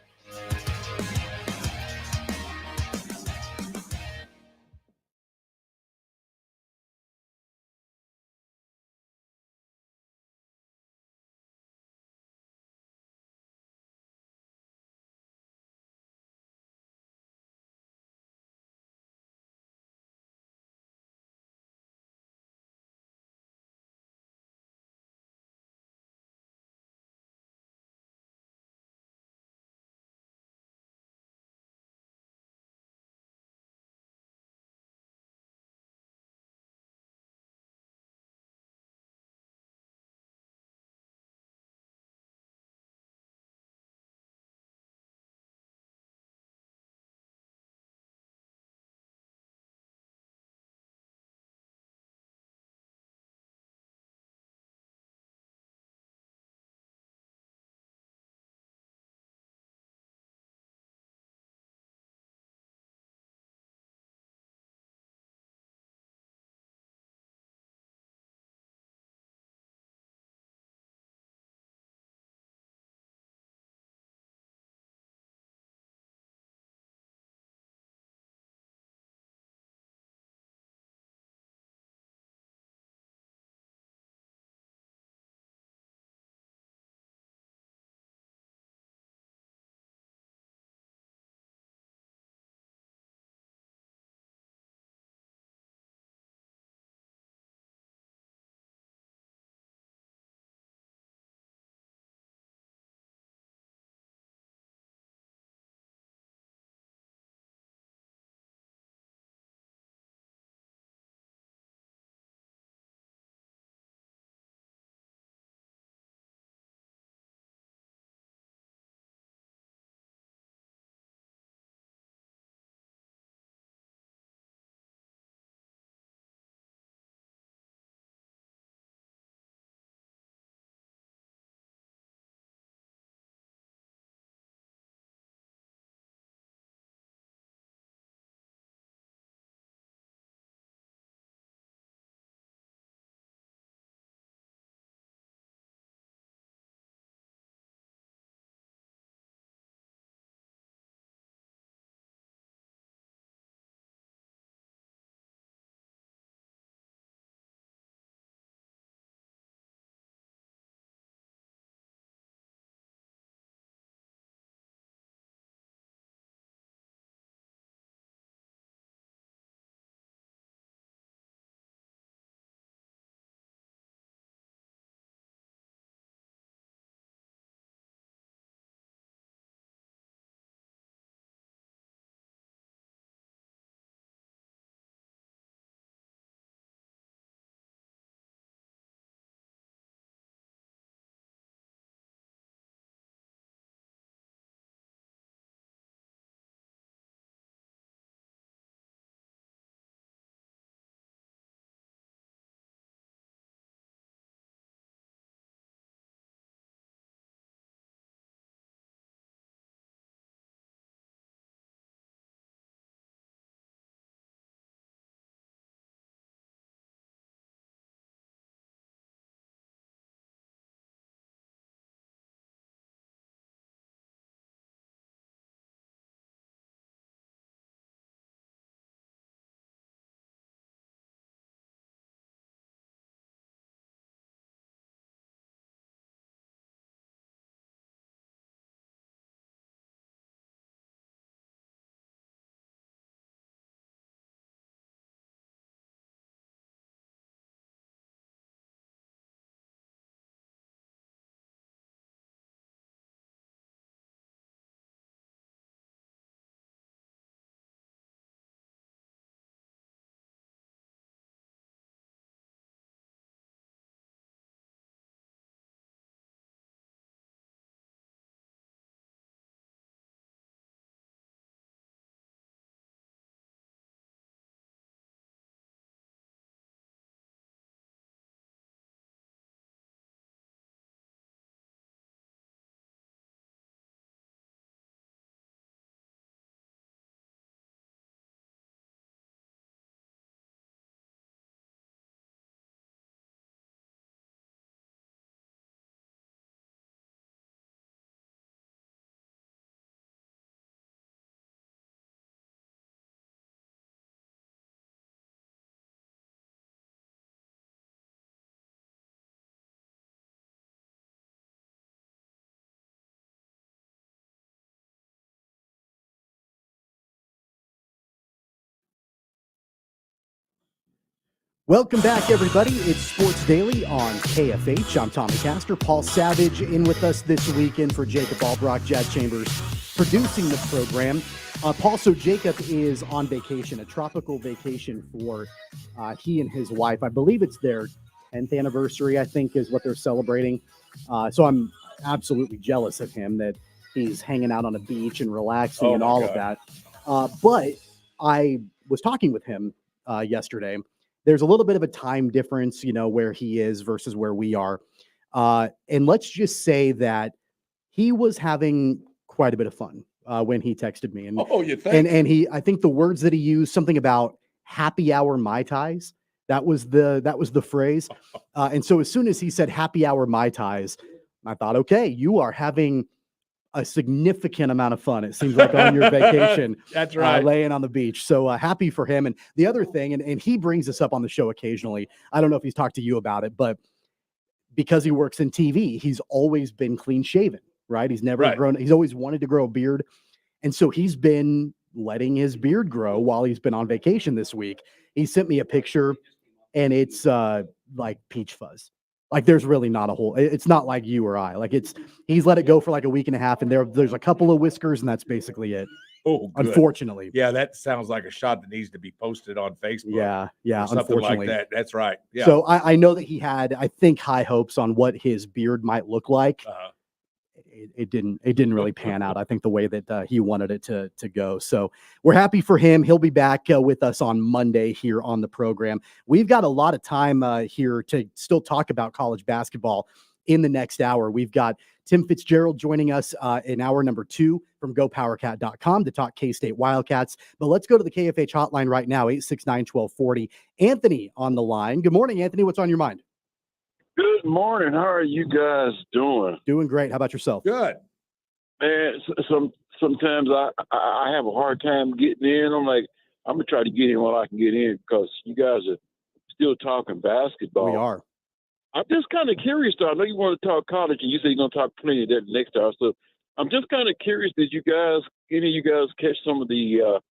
Welcome back, everybody. It's Sports Daily on KFH. I'm Tommy Castor. Paul Savage in with us this weekend for Jacob Albracht, Jad Chambers producing the program. Paul, so Jacob is on vacation, a tropical vacation for he and his wife. I believe it's their 10th anniversary, I think, is what they're celebrating. So I'm absolutely jealous of him that he's hanging out on a beach and relaxing and all of that. But I was talking with him yesterday. There's a little bit of a time difference, where he is versus where we are. And let's just say that he was having quite a bit of fun when he texted me. And, you think? And I think the words that he used, something about happy hour Mai Tais. That was the phrase. And so as soon as he said happy hour Mai Tais, I thought, okay, you are having a significant amount of fun. It seems like on your vacation. That's right. Laying on the beach. So happy for him. And the other thing, and he brings this up on the show occasionally. I don't know if he's talked to you about it, but because he works in TV, he's always been clean shaven, right? He's never grown. He's always wanted to grow a beard. And so he's been letting his beard grow while he's been on vacation this week. He sent me a picture and it's like peach fuzz. Like there's really not a whole, it's not like you or I. Like he's let it go for like a week and a half, and there's a couple of whiskers, and that's basically it. Oh, good. Unfortunately. Yeah, that sounds like a shot that needs to be posted on Facebook. Yeah, something like that. That's right. Yeah. So I know that he had, I think, high hopes on what his beard might look like. It didn't really pan out, I think, the way that he wanted it to go. So we're happy for him. He'll be back with us on Monday here on the program. We've got a lot of time here to still talk about college basketball in the next hour. We've got Tim Fitzgerald joining us in hour number 2 from GoPowerCat.com to talk K-State Wildcats. But let's go to the KFH hotline right now, 869-1240. Anthony on the line. Good morning, Anthony. What's on your mind? Good morning. How are you guys doing? Doing great. How about yourself? Good. Man, sometimes I have a hard time getting in. I'm like, I'm going to try to get in while I can get in because you guys are still talking basketball. We are. I'm just kind of curious, though. I know you want to talk college, and you say you're going to talk plenty of that next hour. So I'm just kind of curious, did any of you guys catch some of the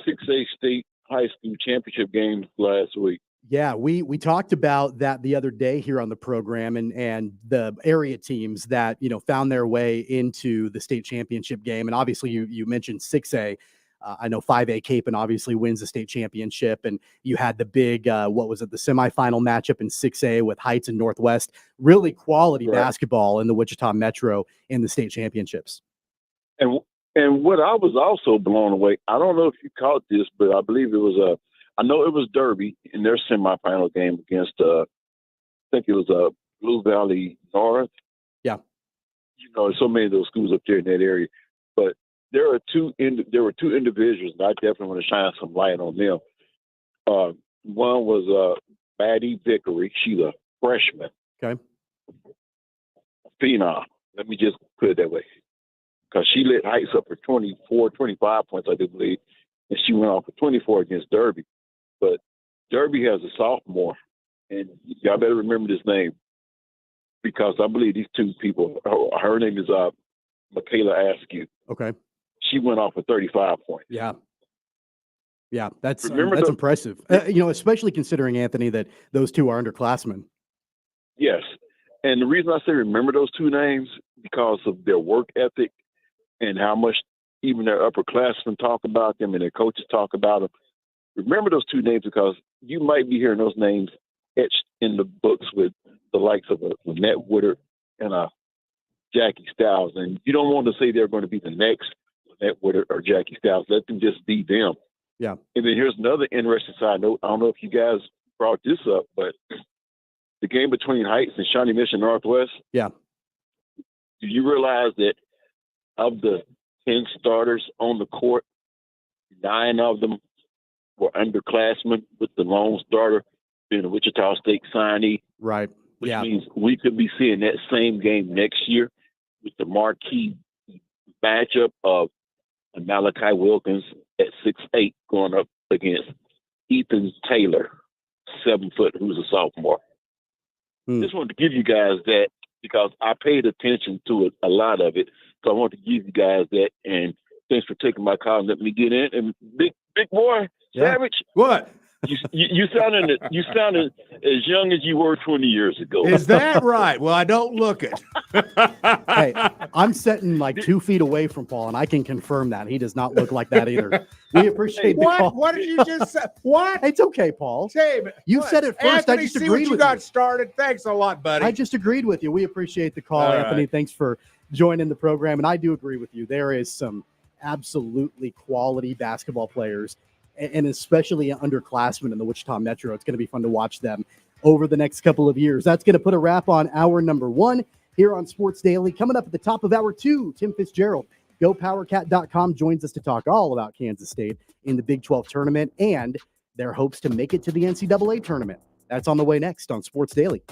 6A state high school championship games last week? Yeah, we talked about that the other day here on the program, and the area teams that, found their way into the state championship game. And obviously you mentioned 6A. I know 5A Cape and obviously wins the state championship. And you had the big, the semifinal matchup in 6A with Heights and Northwest. Really quality basketball in the Wichita Metro in the state championships. And what I was also blown away, I don't know if you caught this, but I believe it was I know it was Derby in their semifinal game against, I think it was Blue Valley North. Yeah. So many of those schools up there in that area. But there were two individuals, and I definitely want to shine some light on them. One was Maddie Vickery. She's a freshman. Okay. Phenom. Let me just put it that way. Because she lit Heights up for 24, 25 points, I do believe. And she went off for 24 against Derby. But Derby has a sophomore, and y'all better remember this name because I believe these two people, her name is Michaela Askew. Okay. She went off for 35 points. Yeah. Yeah, that's impressive. Especially considering, Anthony, that those two are underclassmen. Yes. And the reason I say remember those two names, because of their work ethic and how much even their upperclassmen talk about them and their coaches talk about them. Remember those two names because you might be hearing those names etched in the books with the likes of Lynette Woodard and Jackie Stiles. And you don't want to say they're going to be the next Lynette Woodard or Jackie Stiles. Let them just be them. Yeah. And then here's another interesting side note. I don't know if you guys brought this up, but the game between Heights and Shawnee Mission Northwest. Yeah. Do you realize that of the 10 starters on the court, 9 of them were underclassmen, with the lone starter being a Wichita State signee. Right. Which means we could be seeing that same game next year with the marquee matchup of Malachi Wilkins at 6'8" going up against Ethan Taylor, 7 foot, who's a sophomore. Just wanted to give you guys that because I paid attention to it, a lot of it. So I want to give you guys that. And thanks for taking my call and letting me get in. And big boy, Savage. What? You sounded as young as you were 20 years ago. Is that right? Well, I don't look it. Hey, I'm sitting like 2 feet away from Paul, and I can confirm that he does not look like that either. We appreciate the call. What did you just say? What? It's okay, Paul. Shame. You said it first. Anthony, I just see agreed what you with got you. started. Thanks a lot, buddy. I just agreed with you. We appreciate the call, All Anthony. right. Thanks for joining the program. And I do agree with you. There is some absolutely quality basketball players, and especially underclassmen in the Wichita Metro. It's going to be fun to watch them over the next couple of years. That's going to put a wrap on hour number 1 here on Sports Daily. Coming up at the top of hour 2, Tim Fitzgerald, GoPowerCat.com, joins us to talk all about Kansas State in the Big 12 tournament and their hopes to make it to the NCAA tournament. That's on the way next on Sports Daily.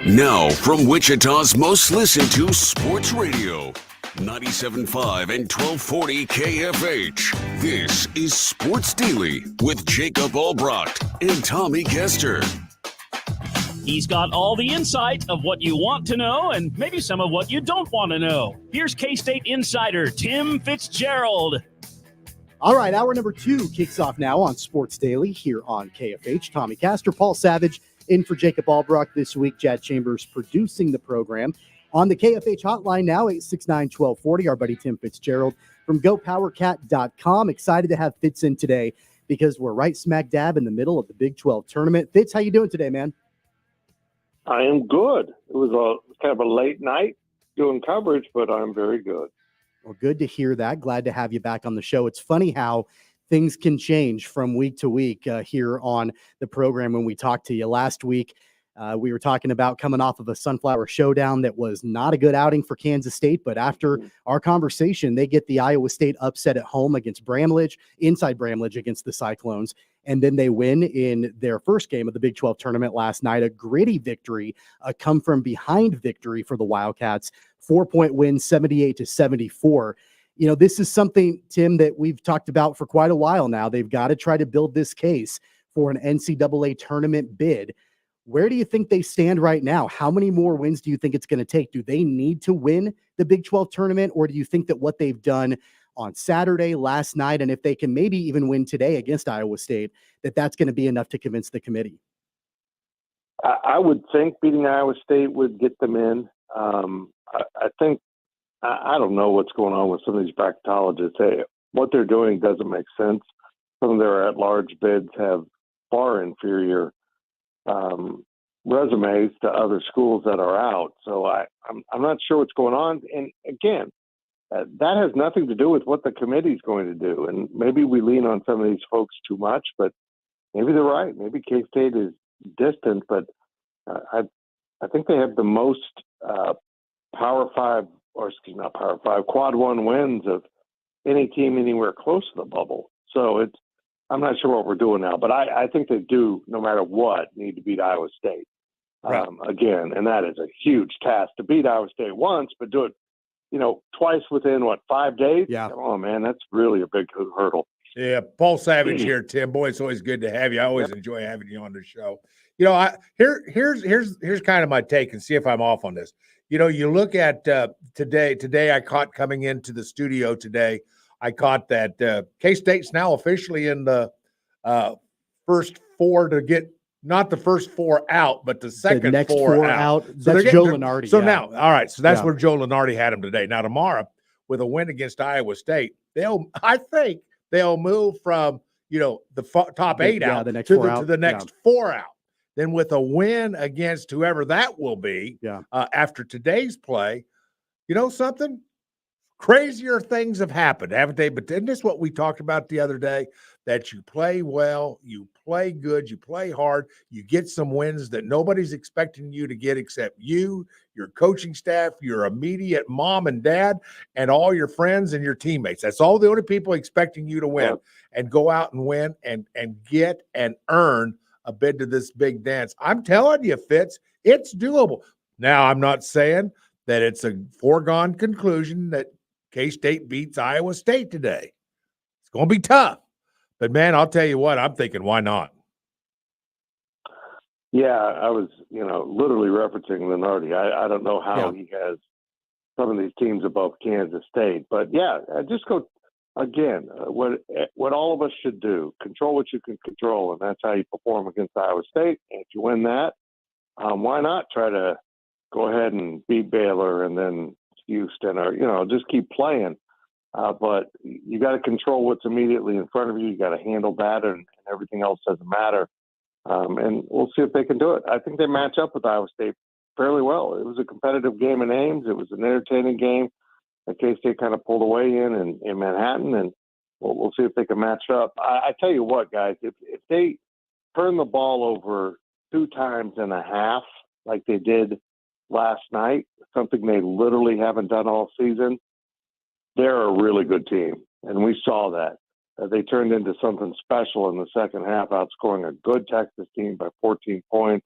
Now, from Wichita's most listened to sports radio, 97.5 and 1240 KFH. This is Sports Daily with Jacob Albracht and Tommy Castor. He's got all the insight of what you want to know and maybe some of what you don't want to know. Here's K-State insider Tim Fitzgerald. All right, hour number 2 kicks off now on Sports Daily here on KFH. Tommy Castor, Paul Savage in for Jacob Albracht this week. Jad Chambers producing the program. On the KFH hotline now, 869-1240, our buddy Tim Fitzgerald from GoPowerCat.com. Excited to have Fitz in today because we're right smack dab in the middle of the Big 12 tournament. Fitz, how you doing today, man? I am good. It was kind of a late night doing coverage, but I'm very good. Well, good to hear that. Glad to have you back on the show. It's funny how things can change from week to week here on the program. When we talked to you last week, we were talking about coming off of a Sunflower Showdown that was not a good outing for Kansas State. But after our conversation, they get the Iowa State upset at home against Bramlage, inside Bramlage against the Cyclones. And then they win in their first game of the Big 12 tournament last night, a gritty victory, a come-from-behind victory for the Wildcats, 4-point win, 78-74. You know, this is something, Tim, that we've talked about for quite a while now. They've got to try to build this case for an NCAA tournament bid. Where do you think they stand right now? How many more wins do you think it's going to take? Do they need to win the Big 12 tournament, or do you think that what they've done on Saturday, last night, and if they can maybe even win today against Iowa State, that's going to be enough to convince the committee? I would think beating Iowa State would get them in. I think, I don't know what's going on with some of these bracketologists. What they're doing doesn't make sense. Some of their at-large bids have far inferior resumes to other schools that are out. So I'm not sure what's going on. And again, that has nothing to do with what the committee's going to do. And maybe we lean on some of these folks too much, but maybe they're right. Maybe K-State is distant, but I think they have the most quad one wins of any team anywhere close to the bubble. So I'm not sure what we're doing now, but I think they do, no matter what, need to beat Iowa State again. And that is a huge task to beat Iowa State once, but do it, twice within 5 days? Yeah. Come on, man. That's really a big hurdle. Yeah, Paul Savage here, Tim. Boy, it's always good to have you. I always enjoy having you on the show. Here's kind of my take, and see if I'm off on this. You look at today. I caught coming into the studio today. I caught that K-State's now officially in the first four to get. Not the first four out, but the second next four out. So that's Joe Lunardi. So now, all right. So that's where Joe Lunardi had him today. Now tomorrow, with a win against Iowa State, I think they'll move from the top 8 out the next to four the next 4 out. Then with a win against whoever that will be, after today's play, something? Crazier things have happened, haven't they? But isn't this what we talked about the other day? That you play well, you play good, you play hard, you get some wins that nobody's expecting you to get except you, your coaching staff, your immediate mom and dad, and all your friends and your teammates. That's all the only people expecting you to win, and go out and win and get and earn a bid to this big dance. I'm telling you, Fitz, it's doable. Now, I'm not saying that it's a foregone conclusion that K-State beats Iowa State today. It's going to be tough. But, man, I'll tell you what, I'm thinking, why not? Yeah, I was, literally referencing Lunardi. I don't know how he has some of these teams above Kansas State. But, just go, again, what all of us should do, control what you can control, and that's how you perform against Iowa State. And if you win that, why not try to go ahead and beat Baylor and then Houston, or just keep playing, but you got to control what's immediately in front of you. You got to handle that, and everything else doesn't matter. And we'll see if they can do it. I think they match up with Iowa State fairly well. It was a competitive game in Ames. It was an entertaining game. K-State kind of pulled away in Manhattan, and we'll see if they can match up. I tell you what, guys, if they turn the ball over 2 times and a half like they did last night, something they literally haven't done all season, they're a really good team. And we saw that. They turned into something special in the second half, outscoring a good Texas team by 14 points.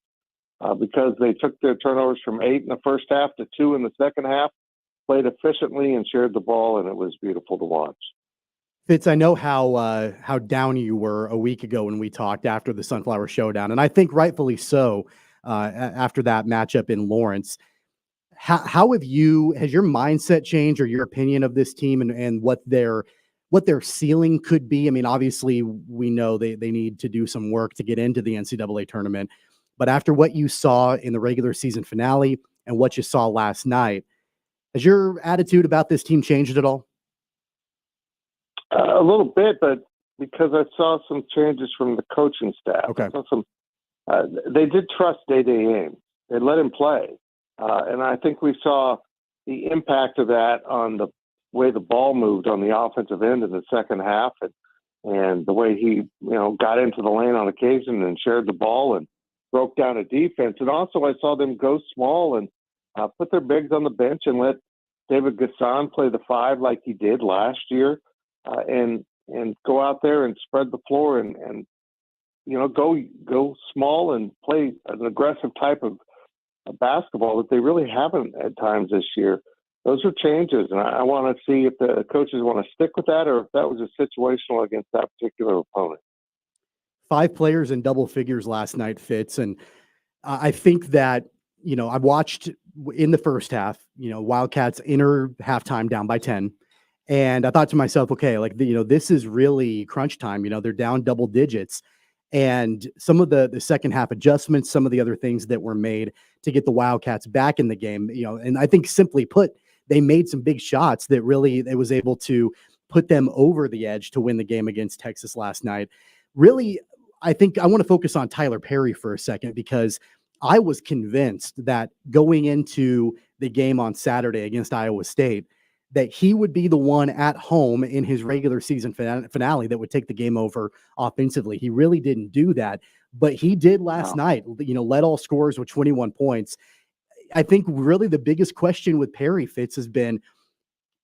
because they took their turnovers from 8 in the first half to 2 in the second half, played efficiently and shared the ball, and it was beautiful to watch. Fitz, I know how down you were a week ago when we talked after the Sunflower Showdown, and I think rightfully so. After that matchup in Lawrence, how has your mindset changed or your opinion of this team and what their ceiling could be? I mean, obviously we know they need to do some work to get into the NCAA tournament, but after what you saw in the regular season finale and what you saw last night, has your attitude about this team changed at all? A little bit, but because I saw some changes from the coaching staff. Okay. I saw some. They did trust Day Ames. They let him play, and I think we saw the impact of that on the way the ball moved on the offensive end in the second half, and the way he got into the lane on occasion and shared the ball and broke down a defense. And also, I saw them go small and put their bigs on the bench and let David Gasson play the 5 like he did last year. And go out there and spread the floor and go small and play an aggressive type of basketball that they really haven't at times this year. Those are changes, and I want to see if the coaches want to stick with that or if that was a situational against that particular opponent. 5 players in double figures last night, Fitz, and I think that I watched in the first half. Wildcats enter halftime down by 10. And I thought to myself, okay, this is really crunch time. They're down double digits. And some of the second half adjustments, some of the other things that were made to get the Wildcats back in the game, and I think simply put, they made some big shots that really it was able to put them over the edge to win the game against Texas last night. Really, I think I want to focus on Tyler Perry for a second because I was convinced that going into the game on Saturday against Iowa State, that he would be the one at home in his regular season finale that would take the game over offensively. He really didn't do that, but he did last night, led all scorers with 21 points. I think really the biggest question with Perry, Fitz, has been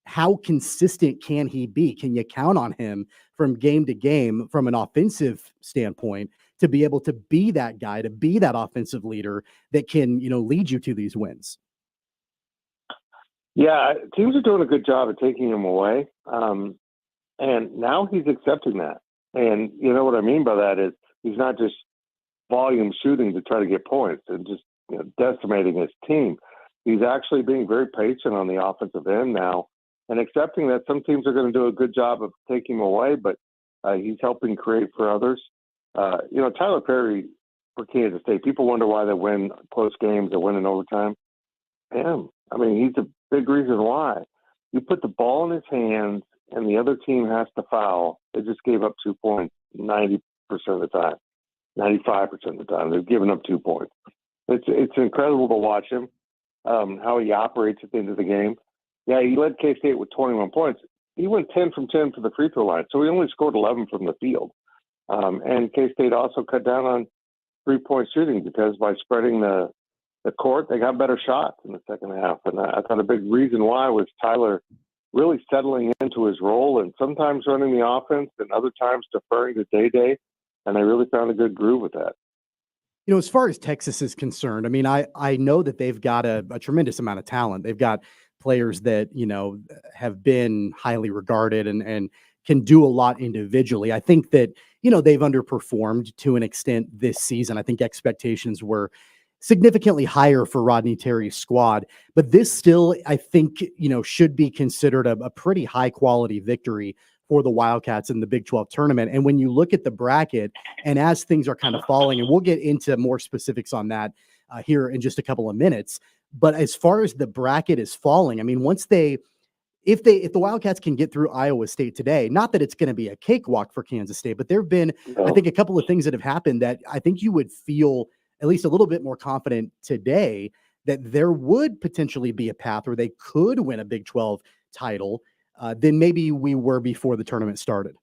how consistent can he be? Can you count on him from game to game from an offensive standpoint to be able to be that guy, to be that offensive leader that can, lead you to these wins? Yeah, teams are doing a good job of taking him away. And now he's accepting that. And you know what I mean by that is he's not just volume shooting to try to get points and just decimating his team. He's actually being very patient on the offensive end now and accepting that some teams are going to do a good job of taking him away, but he's helping create for others. Tyler Perry for Kansas State, people wonder why they win close games or win in overtime. He's a big reason why. You put the ball in his hands and the other team has to foul. They just gave up 2 points 90% of the time, 95% of the time. They've given up 2 points. It's incredible to watch him, how he operates at the end of the game. Yeah, he led K-State with 21 points. He went 10 from 10 for the free throw line, so he only scored 11 from the field. And K-State also cut down on three-point shooting because by spreading the court, they got better shots in the second half. And I thought a big reason why was Tyler really settling into his role and sometimes running the offense and other times deferring to Day. And they really found a good groove with that. As far as Texas is concerned, I know that they've got a tremendous amount of talent. They've got players that, have been highly regarded and can do a lot individually. I think that, they've underperformed to an extent this season. I think expectations were significantly higher for Rodney Terry's squad, but this still, I think, should be considered a pretty high quality victory for the Wildcats in the Big 12 tournament. And when you look at the bracket and as things are kind of falling, and we'll get into more specifics on that here in just a couple of minutes, but as far as the bracket is falling, if the Wildcats can get through Iowa State today, not that it's going to be a cakewalk for Kansas State, but there've been, I think, a couple of things that have happened that I think you would feel at least a little bit more confident today that there would potentially be a path where they could win a Big 12 title than maybe we were before the tournament started.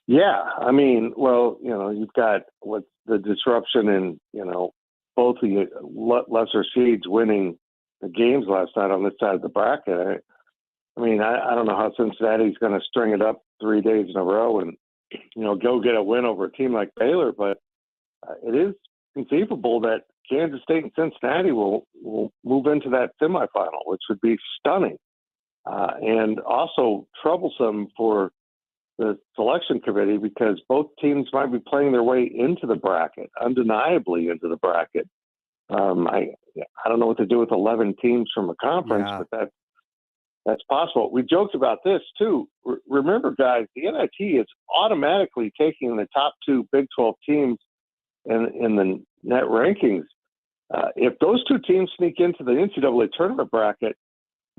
Yeah. You've got the disruption in, both the lesser seeds winning the games last night on this side of the bracket. I don't know how Cincinnati's going to string it up 3 days in a row and, go get a win over a team like Baylor, but it is conceivable that Kansas State and Cincinnati will move into that semifinal, which would be stunning and also troublesome for the selection committee because both teams might be playing their way into the bracket, undeniably into the bracket. I don't know what to do with 11 teams from a conference, but that's possible. We joked about this too. Remember, guys, the NIT is automatically taking the top 2 Big 12 teams in the net rankings. If those 2 teams sneak into the NCAA tournament bracket,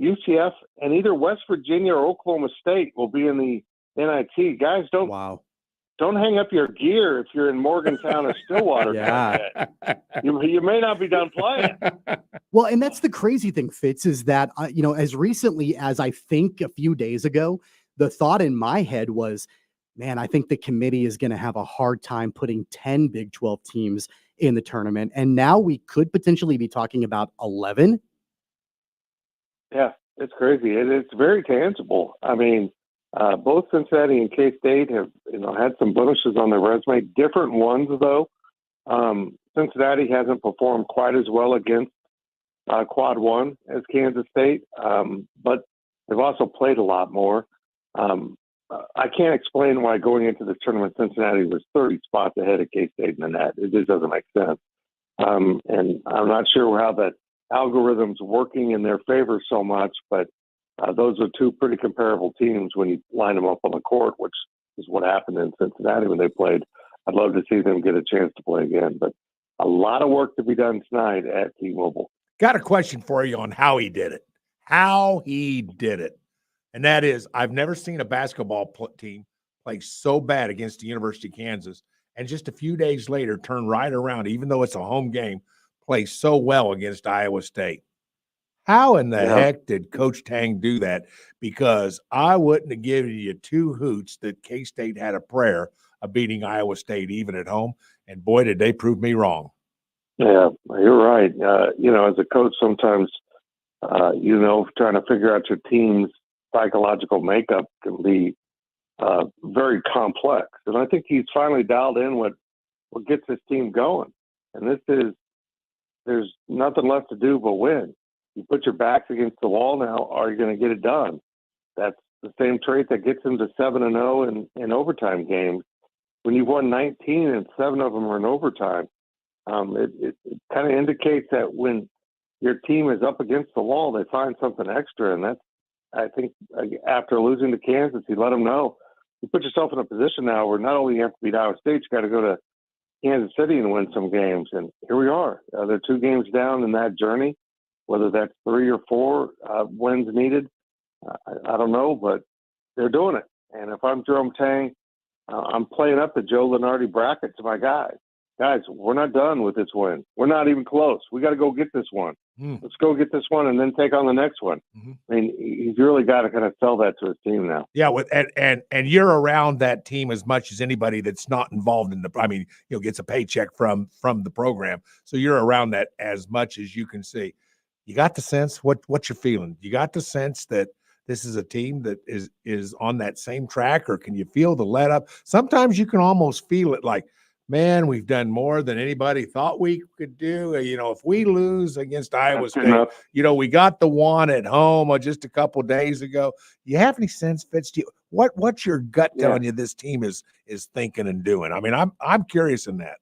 UCF and either West Virginia or Oklahoma State will be in the NIT. Guys, don't hang up your gear if you're in Morgantown or Stillwater. You may not be done playing. Well, and that's the crazy thing, Fitz, is that, as recently as I think a few days ago, the thought in my head was, man, I think the committee is going to have a hard time putting 10 Big 12 teams in the tournament. And now we could potentially be talking about 11. Yeah, it's crazy. It's very tangible. I mean, both Cincinnati and K-State have, had some blemishes on their resume. Different ones, though. Cincinnati hasn't performed quite as well against Quad 1 as Kansas State, but they've also played a lot more. I can't explain why going into the tournament, Cincinnati was 30 spots ahead of K-State in the net. It just doesn't make sense. And I'm not sure how that algorithm's working in their favor so much, but those are 2 pretty comparable teams when you line them up on the court, which is what happened in Cincinnati when they played. I'd love to see them get a chance to play again, but a lot of work to be done tonight at T-Mobile. Got a question for you on how he did it. And that is, I've never seen a basketball team play so bad against the University of Kansas and just a few days later turn right around, even though it's a home game, play so well against Iowa State. How in the heck did Coach Tang do that? Because I wouldn't have given you 2 hoots that K-State had a prayer of beating Iowa State even at home. And boy, did they prove me wrong. Yeah, you're right. As a coach, sometimes, trying to figure out your team's psychological makeup can be very complex. And I think he's finally dialed in what gets his team going. And there's nothing left to do but win. You put your backs against the wall now, are you going to get it done? That's the same trait that gets them to 7-0 in overtime games. When you've won 19 and 7 of them are in overtime, it kind of indicates that when your team is up against the wall, they find something extra. And that's, I think, after losing to Kansas, he let them know, you put yourself in a position now where not only you have to beat Iowa State, you got to go to Kansas City and win some games. And here we are. They're 2 games down in that journey. Whether that's 3 or 4 wins needed, I don't know, but they're doing it. And if I'm Jerome Tang, I'm playing up the Joe Lunardi bracket to my guys. Guys, we're not done with this win. We're not even close. We got to go get this one. Let's go get this one and then take on the next one. I mean, he's really got to kind of sell that to his team now. Yeah, and you're around that team as much as anybody that's not involved in gets a paycheck from the program. So you're around that as much as you can see. You got the sense what you're feeling. You got the sense that this is a team that is on that same track, or can you feel the let up? Sometimes you can almost feel it like, man, we've done more than anybody thought we could do. If we lose against Iowa State, we got the one at home just a couple of days ago. You have any sense, Fitz? What's your gut telling you this team is thinking and doing? I mean, I'm curious in that.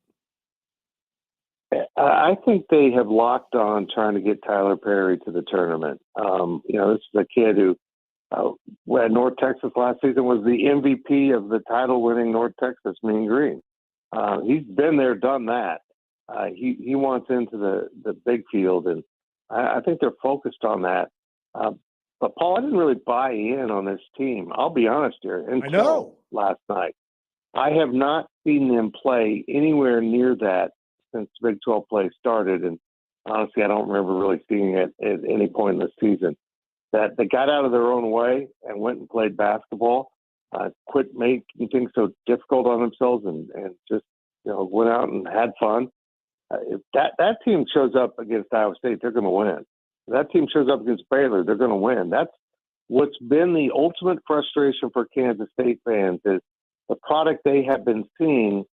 I think they have locked on trying to get Tyler Perry to the tournament. This is a kid who at North Texas last season was the MVP of the title-winning North Texas Mean Green. He's been there, done that. He wants into the big field, and I think they're focused on that. But, Paul, I didn't really buy in on this team. I'll be honest here. Until last night. I have not seen them play anywhere near that since Big 12 play started, and honestly, I don't remember really seeing it at any point in the season. That they got out of their own way and went and played basketball, quit making things so difficult on themselves, and just went out and had fun. If that team shows up against Iowa State, they're going to win. If that team shows up against Baylor, they're going to win. That's what's been the ultimate frustration for Kansas State fans is the product they have been seeing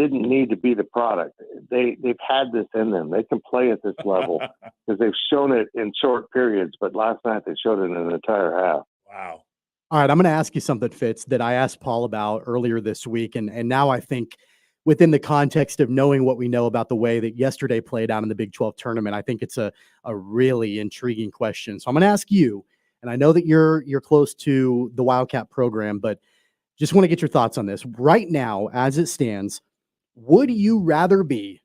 didn't need to be the product. They've had this in them. They can play at this level because they've shown it in short periods. But last night they showed it in an entire half. Wow. All right, I'm going to ask you something, Fitz, that I asked Paul about earlier this week, and now I think within the context of knowing what we know about the way that yesterday played out in the Big 12 tournament, I think it's a really intriguing question. So I'm going to ask you, and I know that you're close to the Wildcat program, but just want to get your thoughts on this. Right now, as it stands, would you rather be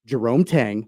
Jerome Tang,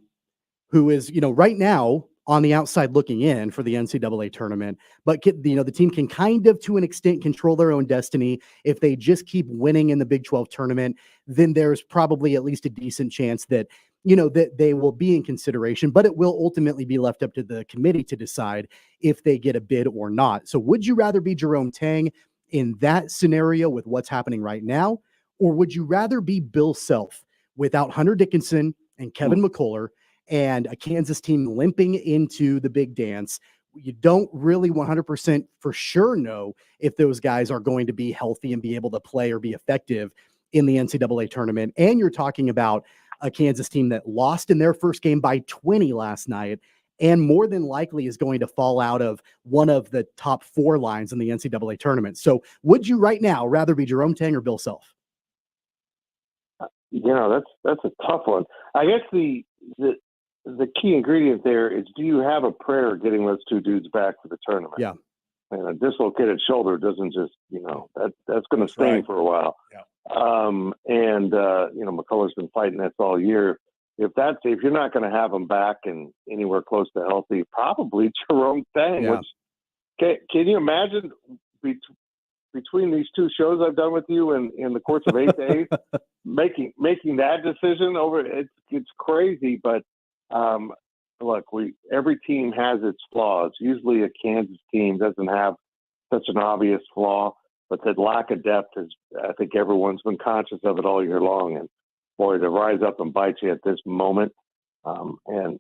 who is, right now on the outside looking in for the NCAA tournament, but the team can kind of, to an extent, control their own destiny. If they just keep winning in the Big 12 tournament, then there's probably at least a decent chance that, that they will be in consideration, but it will ultimately be left up to the committee to decide if they get a bid or not. So would you rather be Jerome Tang in that scenario with what's happening right now, or would you rather be Bill Self without Hunter Dickinson and Kevin McCullough and a Kansas team limping into the big dance? You don't really 100% for sure know if those guys are going to be healthy and be able to play or be effective in the NCAA tournament. And you're talking about a Kansas team that lost in their first game by 20 last night, and more than likely is going to fall out of one of the top 4 lines in the NCAA tournament. So would you right now rather be Jerome Tang or Bill Self? That's a tough one. I guess the key ingredient there is, do you have a prayer getting those two dudes back for the tournament? Yeah. And a dislocated shoulder doesn't just, that's going to sting right. for a while. Yeah. McCullough's been fighting this all year. If you're not going to have him back and anywhere close to healthy, probably Jerome Tang. Yeah. Which can you imagine between these two shows I've done with you in the course of 8 days, making that decision over it's crazy. But look, every team has its flaws. Usually a Kansas team doesn't have such an obvious flaw, but that lack of depth is, I think everyone's been conscious of it all year long. And boy, to rise up and bite you at this moment. And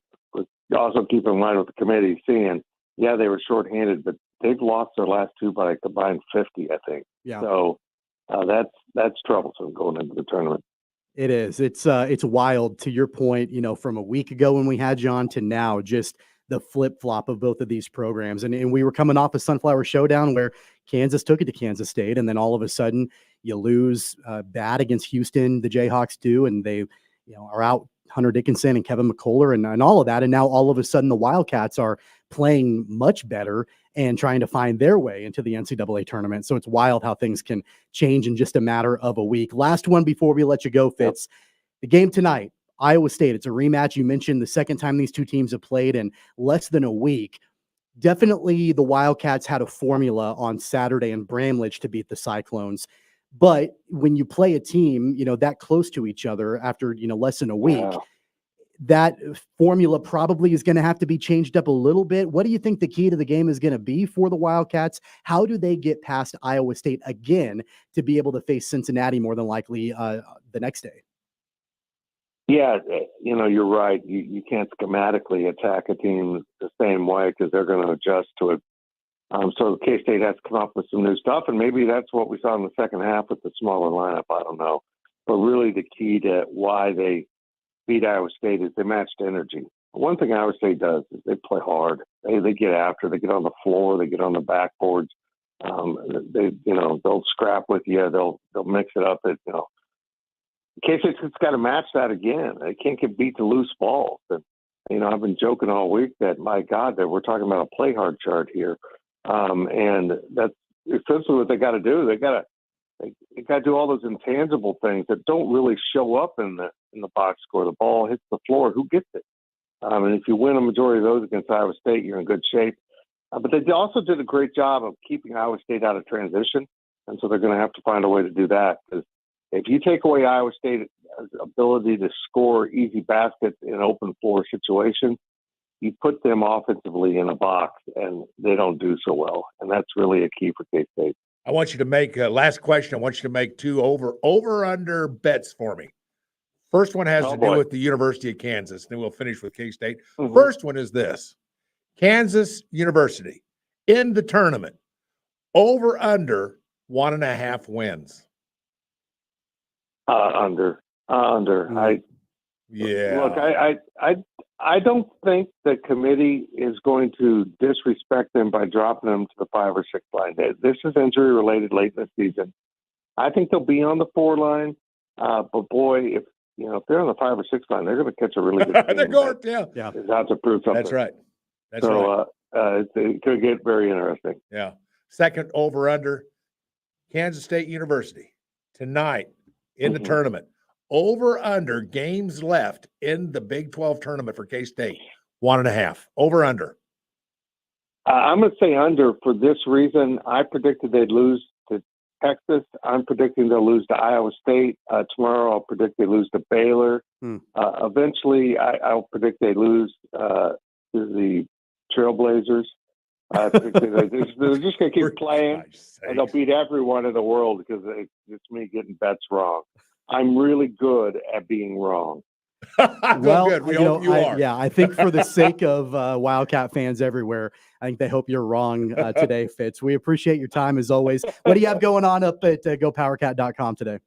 also keep in mind with the committee seeing, they were shorthanded, but they've lost their last 2 by a combined 50, I think. Yeah. So that's troublesome going into the tournament. It is. It's wild, to your point, from a week ago when we had you on to now, just the flip-flop of both of these programs. And we were coming off a Sunflower Showdown where Kansas took it to Kansas State, and then all of a sudden you lose bad against Houston, the Jayhawks do, and they are out Hunter Dickinson and Kevin McCullough and all of that. And now all of a sudden the Wildcats are playing much better and trying to find their way into the NCAA tournament. So it's wild how things can change in just a matter of a week. Last one before we let you go, Fitz. Yep. The game tonight, Iowa State. It's a rematch. You mentioned the second time these two teams have played in less than a week. Definitely the Wildcats had a formula on Saturday in Bramlage to beat the Cyclones. But when you play a team, that close to each other after, less than a week, that formula probably is going to have to be changed up a little bit. What do you think the key to the game is going to be for the Wildcats? How do they get past Iowa State again to be able to face Cincinnati more than likely the next day? Yeah, you're right. You can't schematically attack a team the same way because they're going to adjust to it. So K-State has to come up with some new stuff, and maybe that's what we saw in the second half with the smaller lineup. I don't know. But really the key to why they beat Iowa State is they matched energy. One thing Iowa State does is they play hard. They get after. They get on the floor. They get on the backboards. They'll scrap with you. They'll mix it up. K-State's got to match that again. They can't get beat to loose balls. And, I've been joking all week that, my God, that we're talking about a play hard chart here. And that's essentially what they got to do. They got to do all those intangible things that don't really show up in the box score. The ball hits the floor. Who gets it? And if you win a majority of those against Iowa State, you're in good shape. But they also did a great job of keeping Iowa State out of transition. And so they're going to have to find a way to do that. Because if you take away Iowa State's ability to score easy baskets in open floor situations, you put them offensively in a box, and they don't do so well. And that's really a key for K-State. I want you to make last question. I want you to make 2 over/under bets for me. First one has to do with the University of Kansas. Then we'll finish with K-State. Mm-hmm. First one is this: Kansas University in the tournament, over/under 1.5 wins. Under. Under. I don't think the committee is going to disrespect them by dropping them to the 5 or 6 line. This is injury related late in the season. I think they'll be on the 4 line, but boy, if they're on the 5 or 6 line, they're going to catch a really good team. They're going, yeah. Is out to prove something. That's right. It could get very interesting. Yeah. Second over under, Kansas State University tonight in the tournament. Over under games left in the Big 12 tournament for K-State. 1.5. Over under. I'm going to say under for this reason. I predicted they'd lose to Texas. I'm predicting they'll lose to Iowa State. Tomorrow I'll predict they lose to Baylor. Eventually I'll predict they lose to the Trailblazers. They're just going to keep playing, and they'll beat everyone in the world because it's me getting bets wrong. I'm really good at being wrong. Well, good. We hope you are. Yeah, I think for the sake of Wildcat fans everywhere, I think they hope you're wrong today, Fitz. We appreciate your time as always. What do you have going on up at GoPowerCat.com today?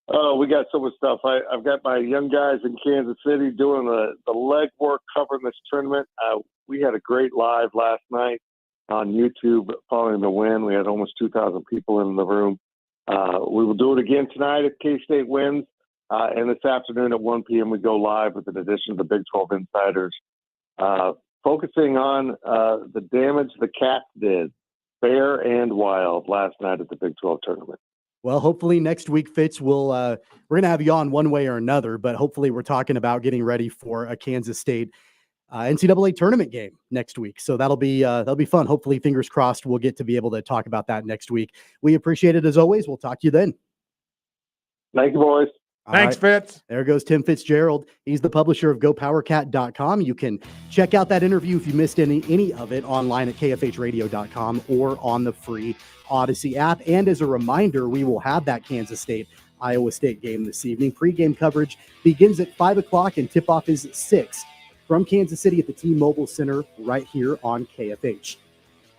Oh, we got so much stuff. I've got my young guys in Kansas City doing the legwork covering this tournament. We had a great live last night on YouTube following the win. We had almost 2,000 people in the room. We will do it again tonight if K-State wins. And this afternoon at 1 p.m. we go live with an edition of the Big 12 Insiders, focusing on the damage the Cats did, fair and wild, last night at the Big 12 tournament. Well, hopefully next week, Fitz, we're going to have you on one way or another, but hopefully we're talking about getting ready for a Kansas State NCAA tournament game next week. So that'll be fun. Hopefully, fingers crossed, we'll get to be able to talk about that next week. We appreciate it as always. We'll talk to you then. Thank you, boys. Thanks, Fitz. There goes Tim Fitzgerald. He's the publisher of GoPowerCat.com. You can check out that interview if you missed any of it online at KFHradio.com or on the free Odyssey app. And as a reminder, we will have that Kansas State Iowa State game this evening. Pre-game coverage begins at 5 o'clock and tip-off is at 6 from Kansas City at the T-Mobile Center right here on KFH.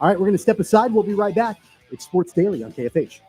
All right, we're going to step aside. We'll be right back. It's Sports Daily on KFH.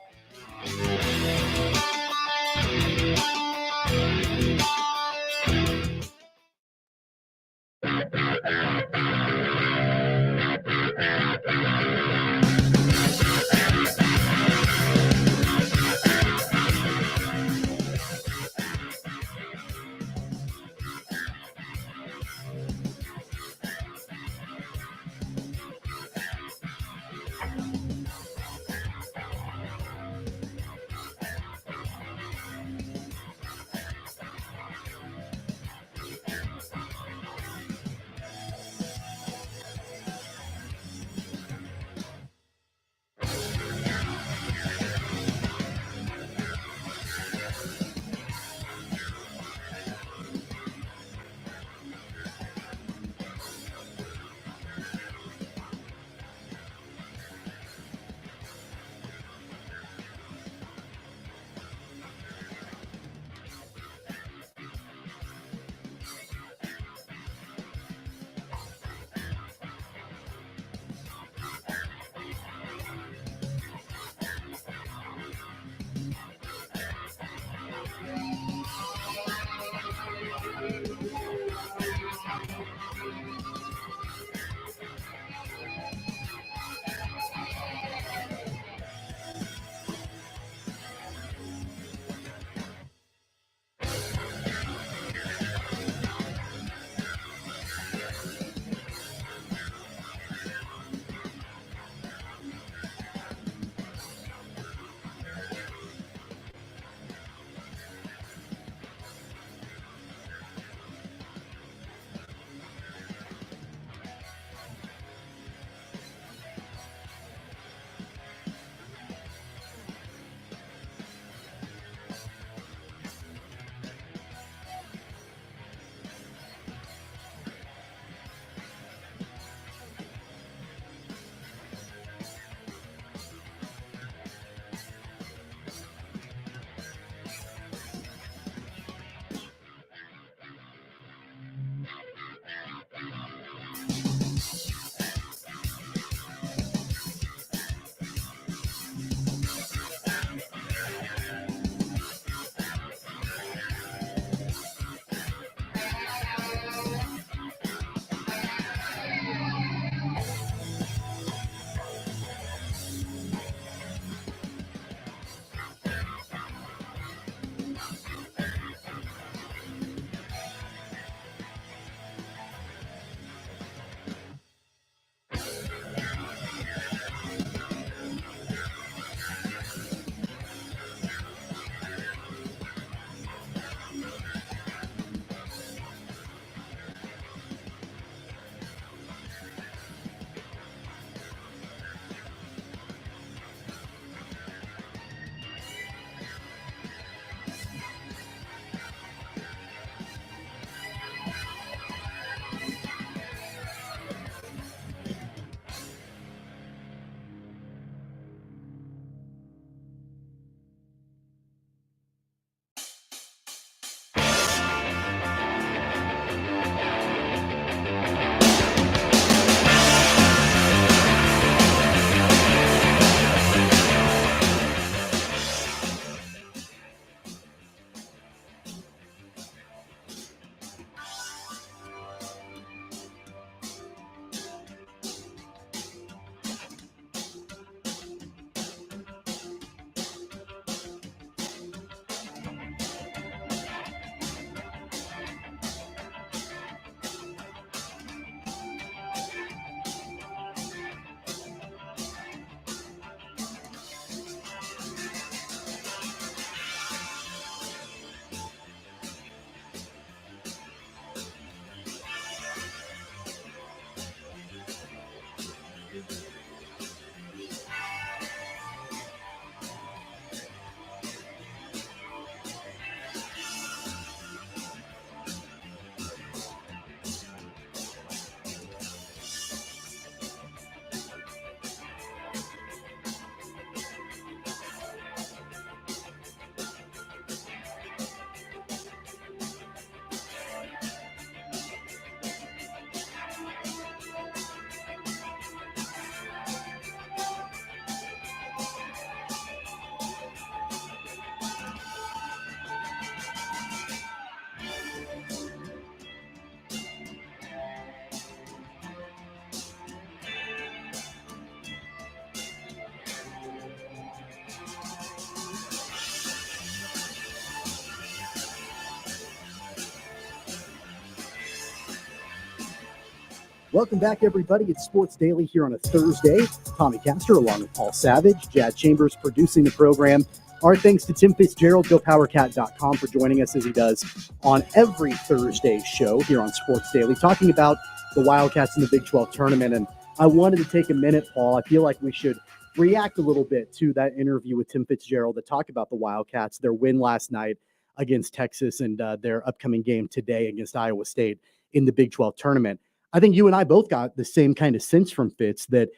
Welcome back, everybody. It's Sports Daily here on a Thursday. Tommy Castor along with Paul Savage, Jad Chambers producing the program. Our thanks to Tim Fitzgerald, GoPowerCat.com, for joining us as he does on every Thursday show here on Sports Daily, talking about the Wildcats in the Big 12 tournament. And I wanted to take a minute, Paul. I feel like we should react a little bit to that interview with Tim Fitzgerald to talk about the Wildcats, their win last night against Texas, and their upcoming game today against Iowa State in the Big 12 tournament. I think you and I both got the same kind of sense from Fitz that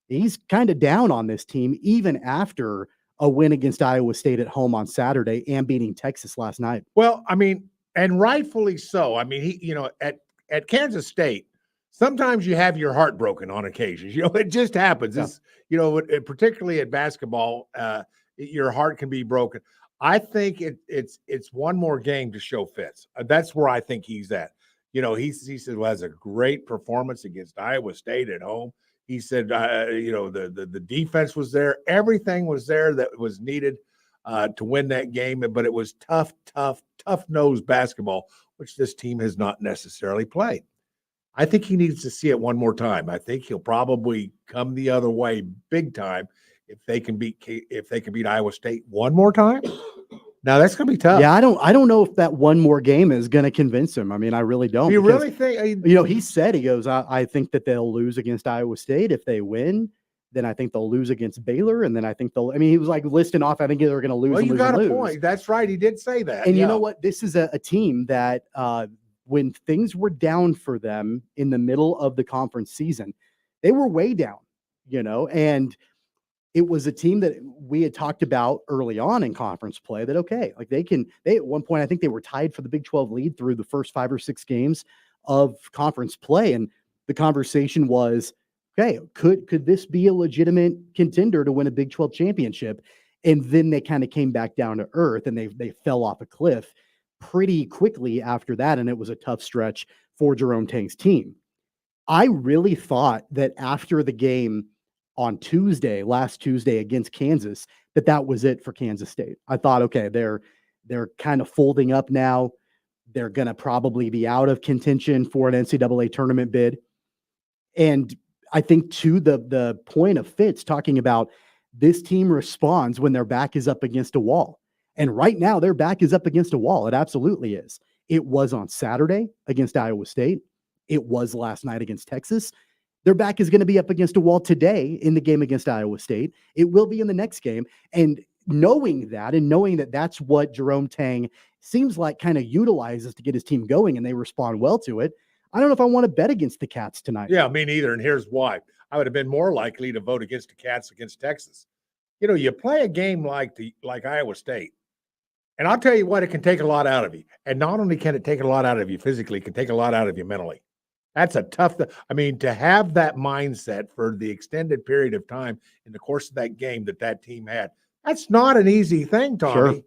he's kind of down on this team, even after a win against Iowa State at home on Saturday and beating Texas last night. Well, I mean, and rightfully so. I mean, he, at Kansas State, sometimes you have your heart broken on occasions. It just happens. Yeah. It's, particularly at basketball, your heart can be broken. I think it's one more game to show Fitz. That's where I think he's at. He said, well, has a great performance against Iowa State at home. He said, the defense was there. Everything was there that was needed to win that game. But it was tough-nosed basketball, which this team has not necessarily played. I think he needs to see it one more time. I think he'll probably come the other way big time if they can beat Iowa State one more time. Now that's going to be tough. Yeah, I don't know if that one more game is going to convince him. I mean, I really don't. You really think? He said, he goes, I think that they'll lose against Iowa State. If they win, then I think they'll lose against Baylor, and then I think he was like listing off, I think they're going to lose. Well, you got a point. That's right. He did say that. And you know what? This is a team that when things were down for them in the middle of the conference season, they were way down, and it was a team that we had talked about early on in conference play that, okay, like they at one point, I think they were tied for the Big 12 lead through the first 5 or 6 games of conference play. And the conversation was, okay, could this be a legitimate contender to win a Big 12 championship? And then they kind of came back down to earth and they fell off a cliff pretty quickly after that. And it was a tough stretch for Jerome Tang's team. I really thought that after the game on last Tuesday against Kansas, that was it for Kansas State. I thought, okay, they're kind of folding up now. They're going to probably be out of contention for an NCAA tournament bid. And I think to the point of Fitz talking about this team responds when their back is up against a wall. And right now their back is up against a wall. It absolutely is. It was on Saturday against Iowa State. It was last night against Texas. Their back is going to be up against a wall today in the game against Iowa State. It will be in the next game. And knowing that that's what Jerome Tang seems like kind of utilizes to get his team going and they respond well to it, I don't know if I want to bet against the Cats tonight. Yeah, me neither. And here's why. I would have been more likely to vote against the Cats against Texas. You play a game like Iowa State, and I'll tell you what, it can take a lot out of you. And not only can it take a lot out of you physically, it can take a lot out of you mentally. That's a tough – to have that mindset for the extended period of time in the course of that game that team had, that's not an easy thing, Tommy. Sure.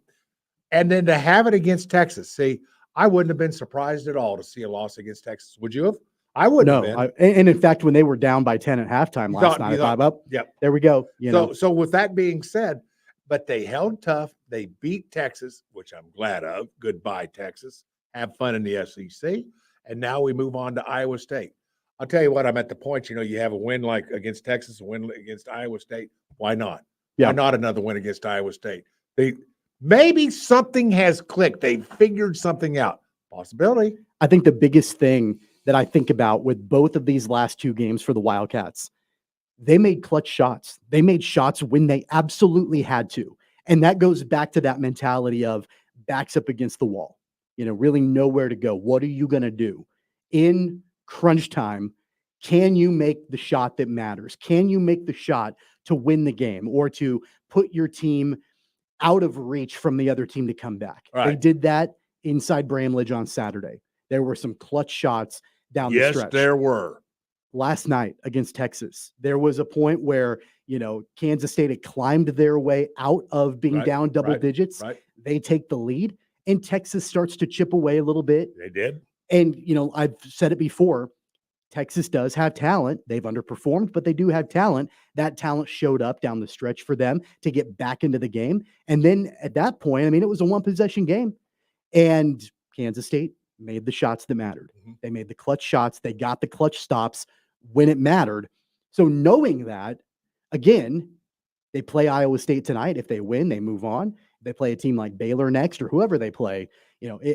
And then to have it against Texas. See, I wouldn't have been surprised at all to see a loss against Texas. Would you have? I wouldn't have been. And in fact, when they were down by 10 at halftime last night, I thought, yep, there we go. So with that being said, but they held tough. They beat Texas, which I'm glad of. Goodbye, Texas. Have fun in the SEC. And now we move on to Iowa State. I'll tell you what, I'm at the point, you have a win like against Texas, a win against Iowa State. Why not? Yeah. Why not another win against Iowa State? Maybe something has clicked. They figured something out. Possibility. I think the biggest thing that I think about with both of these last 2 games for the Wildcats, they made clutch shots. They made shots when they absolutely had to. And that goes back to that mentality of backs up against the wall. Really know where to go. What are you going to do? In crunch time, can you make the shot that matters? Can you make the shot to win the game or to put your team out of reach from the other team to come back? Right. They did that inside Bramlage on Saturday. There were some clutch shots down the stretch. Yes, there were. Last night against Texas, there was a point where, Kansas State had climbed their way out of being down double digits. Right. They take the lead. And Texas starts to chip away a little bit. They did. And, I've said it before, Texas does have talent. They've underperformed, but they do have talent. That talent showed up down the stretch for them to get back into the game. And then at that point, it was a 1-possession game. And Kansas State made the shots that mattered. Mhm. They made the clutch shots. They got the clutch stops when it mattered. So knowing that, again, they play Iowa State tonight. If they win, they move on. They play a team like Baylor next or whoever they play,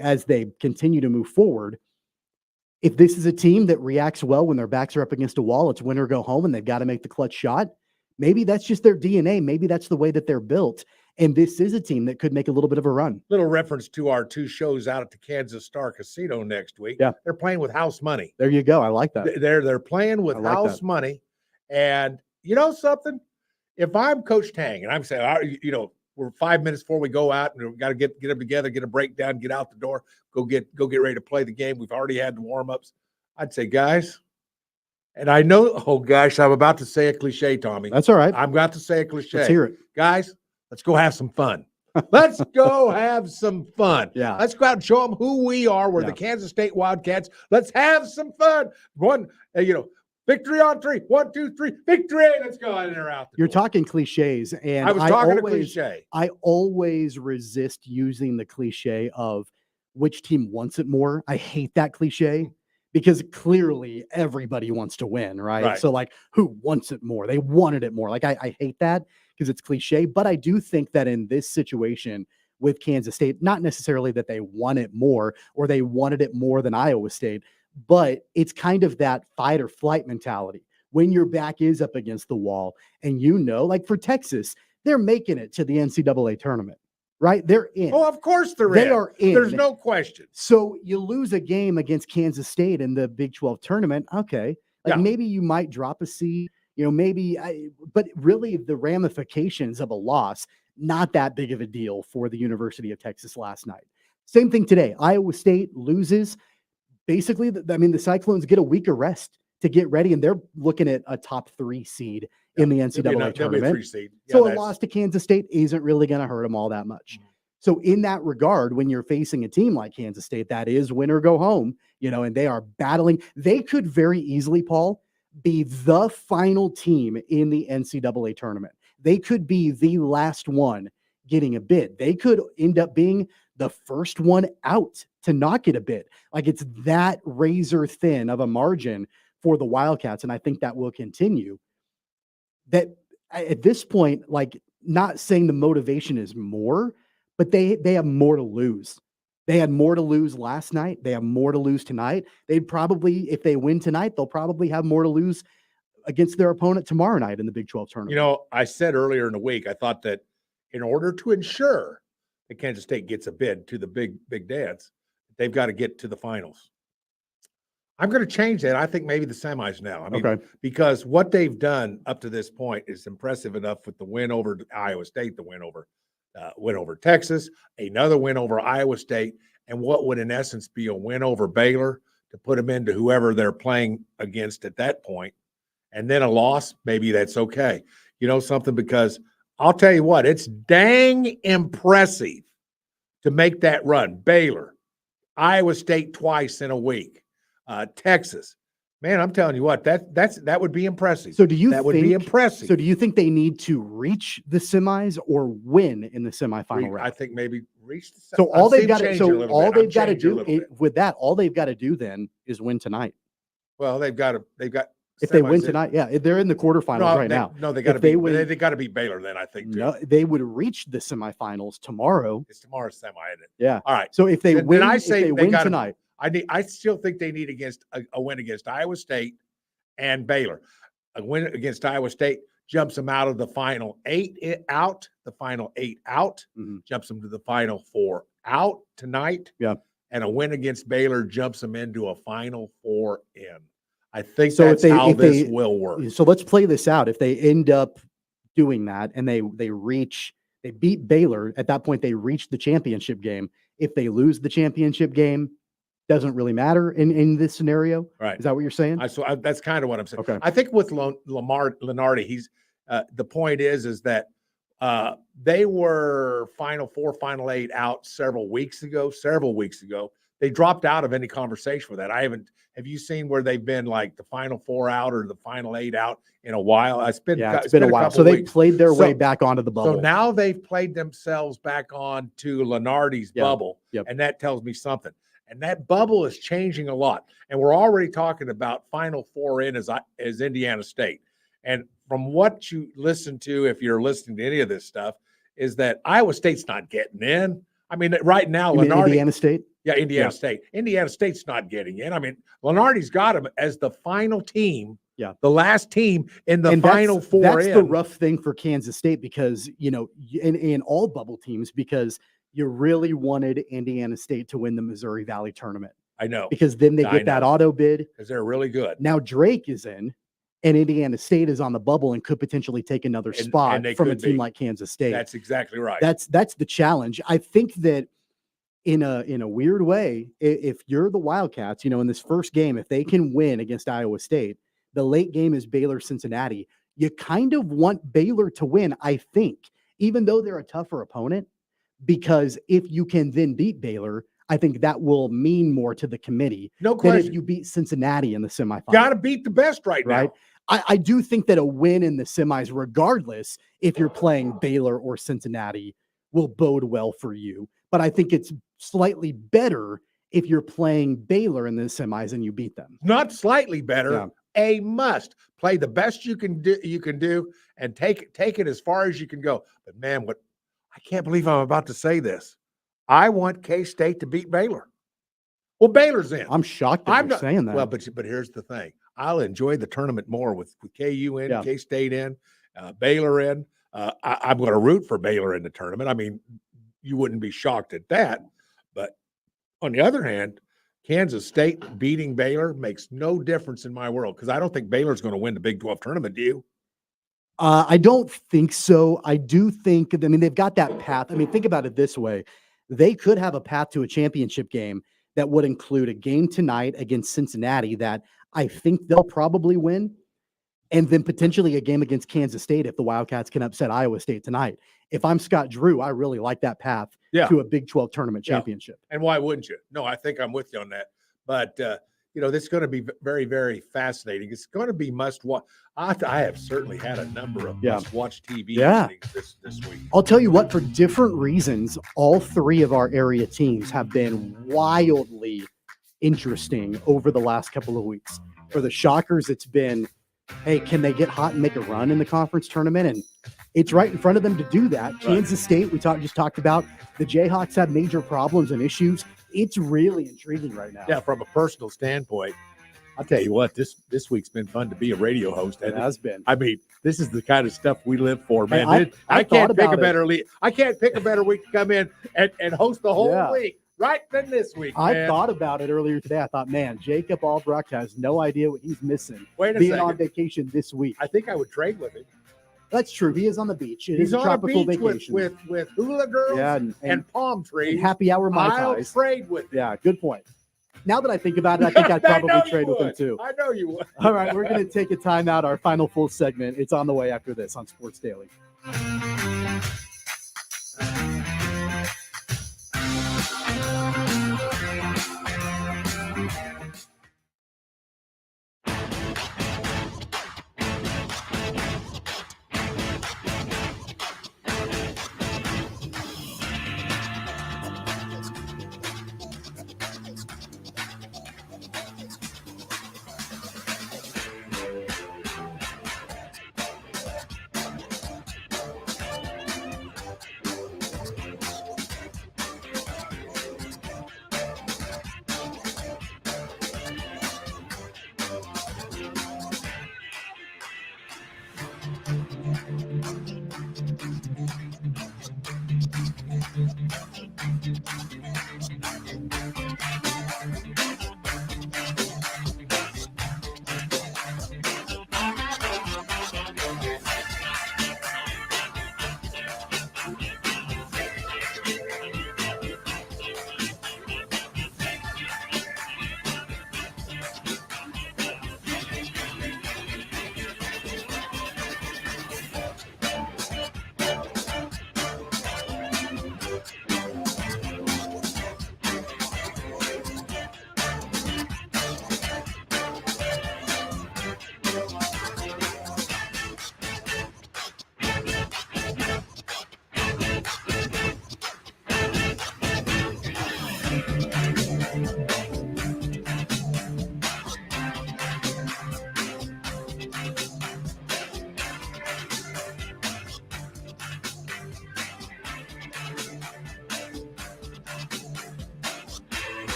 as they continue to move forward. If this is a team that reacts well when their backs are up against a wall, it's win or go home and they've got to make the clutch shot. Maybe that's just their DNA. Maybe that's the way that they're built. And this is a team that could make a little bit of a run. Little reference to our 2 shows out at the Kansas Star Casino next week. Yeah. They're playing with house money. There you go. I like that. They're playing with I like house that. money. And you know something? If I'm Coach Tang and I'm saying, we're 5 minutes before we go out and we've got to get them together, get a breakdown, get out the door, go get ready to play the game. We've already had the warm-ups. I'd say, guys, and I know, oh gosh, I'm about to say a cliche, Tommy. That's all right. I'm about to say a cliche. Let's hear it. Guys, let's go have some fun. Let's go have some fun. Yeah. Let's go out and show them who we are. We're the Kansas State Wildcats. Let's have some fun. Victory on 3. 1, 2, 3. Victory. Let's go in or out. You're talking cliches, and I was talking a cliche. I always resist using the cliche of which team wants it more. I hate that cliche because clearly everybody wants to win, right? So like, who wants it more? They wanted it more. Like I hate that because it's cliche, but I do think that in this situation with Kansas State, not necessarily that they want it more or they wanted it more than Iowa State, but it's kind of that fight or flight mentality when your back is up against the wall and like for Texas, they're making it to the NCAA tournament, right? They're in. Oh, of course they're in. They are in. There's no question. So you lose a game against Kansas State in the Big 12 tournament. Okay. Maybe you might drop a seed, but really the ramifications of a loss, not that big of a deal for the University of Texas last night. Same thing today. Iowa State loses. Basically, the Cyclones get a week of rest to get ready, and they're looking at a top 3 seed in the NCAA tournament. So a loss to Kansas State isn't really going to hurt them all that much. So in that regard, when you're facing a team like Kansas State, that is win or go home, and they are battling. They could very easily, Paul, be the final team in the NCAA tournament. They could be the last one getting a bid. They could end up being the first one out to not get a bid. Like it's that razor thin of a margin for the Wildcats. And I think that will continue. That at this point, like not saying the motivation is more, but they have more to lose. They had more to lose last night. They have more to lose tonight. They'd probably, if they win tonight, they'll probably have more to lose against their opponent tomorrow night in the Big 12 tournament. I said earlier in the week, I thought that in order to ensure that Kansas State gets a bid to the big dance, they've got to get to the finals. I'm going to change that. I think maybe the semis now. Because what they've done up to this point is impressive enough with the win over Iowa State, the win over Texas, another win over Iowa State, and what would in essence be a win over Baylor to put them into whoever they're playing against at that point, and then a loss, maybe that's okay. Something, because I'll tell you what, it's dang impressive to make that run. Baylor, Iowa State twice in a week, Texas. Man, I'm telling you what, that would be impressive. So would be impressive. So do you think they need to reach the semis or win in the semifinal round? I think maybe reach the semis. So all they've got to do with that, all they've got to do then is win tonight. Well, they've got if they win tonight, they're in the quarterfinals now. No, they got to they got to beat Baylor then, I think. Too. No, they would reach the semifinals tomorrow. It's tomorrow's semi, isn't it? Yeah. All right. So if they win, I say if they win tonight, I still think they need a win against Iowa State and Baylor. A win against Iowa State jumps them out of the final 8 out. The final 8 out jumps them to the final 4 out tonight. Yeah. And a win against Baylor jumps them into a final 4 in. I think that's how this will work. So let's play this out. If they end up doing that and they beat Baylor, at that point they reach the championship game. If they lose the championship game, doesn't really matter in this scenario. Right. Is that what you're saying? That's kind of what I'm saying. Okay. I think with Lenardi, he's the point is that they were Final 4, Final 8 out several weeks ago. They dropped out of any conversation with that. Have you seen where they've been like the Final 4 out or the Final 8 out in a while? It's been a while. So they played their way back onto the bubble. So now they've played themselves back on to Lenardi's bubble. Yep. And that tells me something. And that bubble is changing a lot. And we're already talking about Final Four in as Indiana State. And from what you listen to, if you're listening to any of this stuff, is that Iowa State's not getting in. I mean, right now, Indiana State? Yeah, Indiana State. Indiana State's not getting in. I mean, Lenardi's got them as the final team. Yeah. The last team in the Final Four. That's the rough thing for Kansas State because, in all bubble teams, because you really wanted Indiana State to win the Missouri Valley tournament. I know. Because then they get that auto bid. Because they're really good. Now Drake is in, and Indiana State is on the bubble and could potentially take another spot from a team like Kansas State. That's exactly right. That's the challenge. I think that in a weird way, if you're the Wildcats, in this first game, if they can win against Iowa State, the late game is Baylor-Cincinnati. You kind of want Baylor to win, I think, even though they're a tougher opponent. Because if you can then beat Baylor, I think that will mean more to the committee than if you beat Cincinnati in the semifinals. Got to beat the best right now. I do think that a win in the semis, regardless if you're playing Baylor or Cincinnati, will bode well for you. But I think it's slightly better if you're playing Baylor in the semis and you beat them. Not slightly better. Yeah. A must. Play the best you can do and take it as far as you can go. But man, I can't believe I'm about to say this. I want K-State to beat Baylor. Well, Baylor's in. I'm shocked that you're saying that. Well, but here's the thing. I'll enjoy the tournament more with KU in, K-State in, Baylor in. I'm going to root for Baylor in the tournament. I mean, you wouldn't be shocked at that. But on the other hand, Kansas State beating Baylor makes no difference in my world because I don't think Baylor's going to win the Big 12 tournament. Do you? I don't think so. I do think, they've got that path. Think about it this way. They could have a path to a championship game that would include a game tonight against Cincinnati that I think they'll probably win, and then potentially a game against Kansas State if the Wildcats can upset Iowa State tonight. If I'm Scott Drew, I really like that path to a Big 12 tournament championship. And why wouldn't you? No, I think I'm with you on that. But, this is going to be very, very fascinating. It's going to be must-watch. I have certainly had a number of must-watch TV things this week. I'll tell you what, for different reasons, all three of our area teams have been wildly interesting over the last couple of weeks. For the Shockers, it's been, hey, can they get hot and make a run in the conference tournament? And it's right in front of them to do that. Right. Kansas State, we just talked about. The Jayhawks have major problems and issues. It's really intriguing right now. Yeah, from a personal standpoint, I'll tell you what, this week's been fun to be a radio host. It has been. This is the kind of stuff we live for, man. Hey, I can't pick a better week to come in and host the whole week, right than this week. I thought about it earlier today. I thought, man, Jacob Albracht has no idea what he's missing being on vacation this week. I think I would trade with him. That's true. He is on the beach. He's on tropical a beach vacation with hula girls and palm trees. And happy hour Mai Tais. I'll trade with him. Yeah, good point. Now that I think about it, I think I'd probably trade with him too. I know you would. All right, we're going to take a timeout. Our final full segment. It's on the way after this on Sports Daily.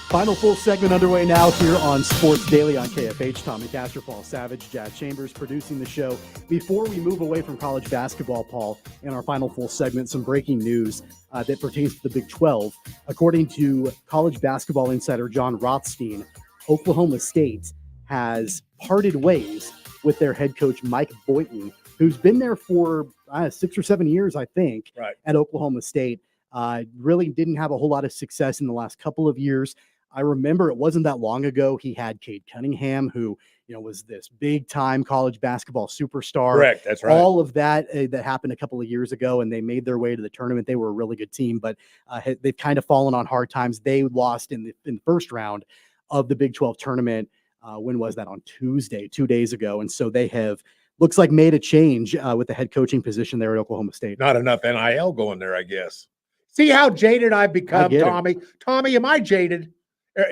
Final full segment underway now here on Sports Daily on KFH. Tommy Castor, Paul Savage, Jack Chambers producing the show. Before we move away from college basketball, Paul, in our final full segment, some breaking news that pertains to the Big 12. According to college basketball insider John Rothstein, Oklahoma State has parted ways with their head coach, Mike Boynton, who's been there for 6 or 7 years, I think, at Oklahoma State. Really didn't have a whole lot of success in the last couple of years. I remember it wasn't that long ago he had Cade Cunningham, who was this big time college basketball superstar. Correct, that's right. All of that that happened a couple of years ago, and they made their way to the tournament. They were a really good team, but they've kind of fallen on hard times. They lost in the first round of the Big 12 tournament. When was that? On Tuesday, 2 days ago, and so they have looks like made a change with the head coaching position there at Oklahoma State. Not enough NIL going there, I guess. See how jaded I've become, Tommy. Tommy, am I jaded?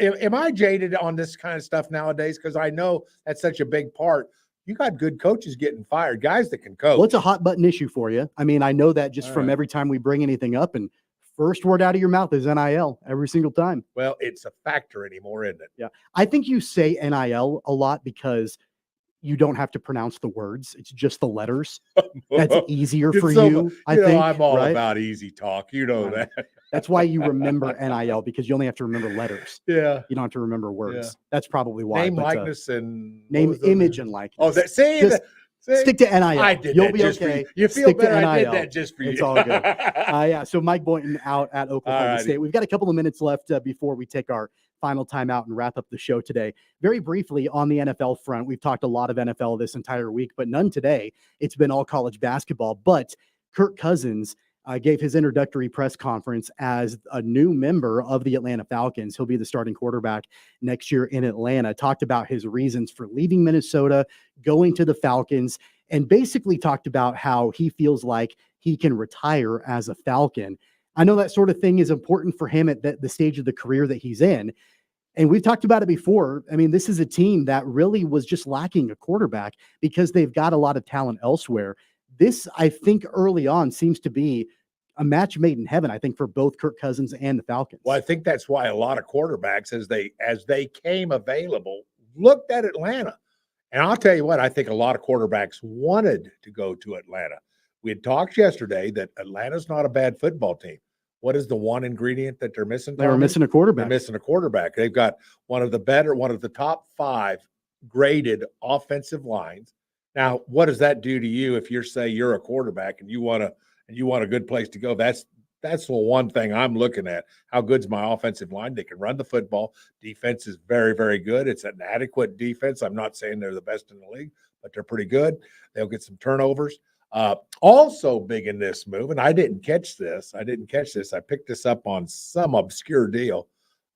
Am I jaded on this kind of stuff nowadays? Because I know that's such a big part. You got good coaches getting fired, guys that can coach. Well, it's a hot button issue for you. I mean, I know that just from every time we bring anything up, and first word out of your mouth is NIL every single time. Well, it's a factor anymore, isn't it? Yeah. I think you say NIL a lot because you don't have to pronounce the words. It's just the letters. That's easier for So, you, I think. I'm all right? about easy talk. You know Right. that. That's why you remember NIL, because you only have to remember letters. Yeah. You don't have to remember words. Yeah. That's probably why. Name, but, likeness, and what name, was the other image, name? and likeness. Oh, see, Just stick to NIL. I did You'll that be just okay. for you. You feel Stick to better? I did NIL. that just for you. It's all good. Yeah. So Mike Boynton out at Oklahoma Alrighty. State. We've got a couple of minutes left before we take our final timeout and wrap up the show today. Very briefly on the NFL front, we've talked a lot of NFL this entire week, but none today. It's been all college basketball. But Kirk Cousins gave his introductory press conference as a new member of the Atlanta Falcons. He'll be the starting quarterback next year in Atlanta. Talked about his reasons for leaving Minnesota, going to the Falcons, and basically talked about how he feels like he can retire as a Falcon. I know that sort of thing is important for him at the stage of the career that he's in. And we've talked about it before. I mean, this is a team that really was just lacking a quarterback because they've got a lot of talent elsewhere. This, I think, early on seems to be a match made in heaven, I think, for both Kirk Cousins and the Falcons. Well, I think that's why a lot of quarterbacks, as they came available, looked at Atlanta. And I'll tell you what, I think a lot of quarterbacks wanted to go to Atlanta. We had talked yesterday that Atlanta's not a bad football team. What is the one ingredient that they're missing? They were missing a quarterback. They're missing a quarterback. They've got one of the top 5 graded offensive lines. Now, what does that do to you if you're a quarterback and you want a good place to go? That's the one thing I'm looking at. How good's my offensive line? They can run the football. Defense is very, very good. It's an adequate defense. I'm not saying they're the best in the league, but they're pretty good. They'll get some turnovers. Also big in this move, and I didn't catch this. I picked this up on some obscure deal.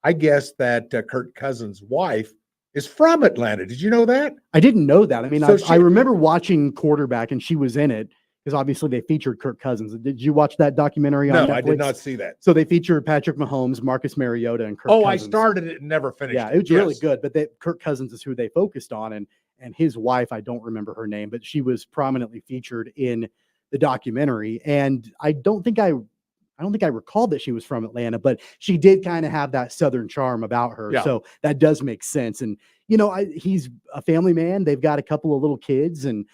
I guess that Kirk Cousins' wife is from Atlanta. Did you know that? I didn't know that. I mean, So I remember watching Quarterback, and she was in it because obviously they featured Kirk Cousins. Did you watch that documentary on Netflix? No, I did not see that. So they featured Patrick Mahomes, Marcus Mariota, and Kirk Cousins. I started it and never finished Yeah, it. it was really good. But Kirk Cousins is who they focused on, and his wife, I don't remember her name, but she was prominently featured in the documentary. And I don't think I recalled that she was from Atlanta, but she did kind of have that Southern charm about her. Yeah. So that does make sense. And, he's a family man. They've got a couple of little kids, and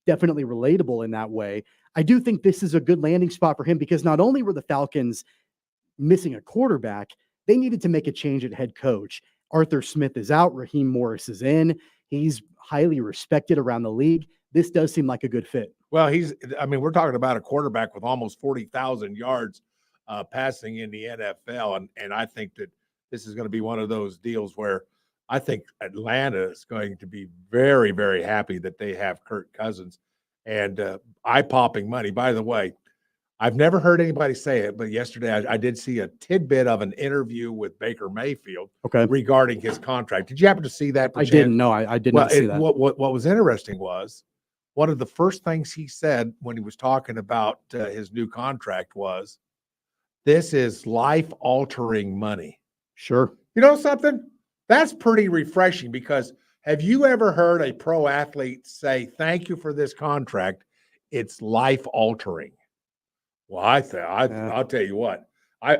definitely relatable in that way. I do think this is a good landing spot for him because not only were the Falcons missing a quarterback, they needed to make a change at head coach. Arthur Smith is out. Raheem Morris is in. He's highly respected around the league. This does seem like a good fit. Well, we're talking about a quarterback with almost 40,000 yards passing in the NFL. And I think that this is going to be one of those deals where I think Atlanta is going to be very, very happy that they have Kirk Cousins and eye-popping money. By the way, I've never heard anybody say it, but yesterday I did see a tidbit of an interview with Baker Mayfield regarding his contract. Did you happen to see that? I didn't know. I did not see that. What was interesting was one of the first things he said when he was talking about his new contract was, this is life-altering money. Sure. You know something? That's pretty refreshing because have you ever heard a pro athlete say, thank you for this contract? It's life-altering. Well, I'll tell you what, I've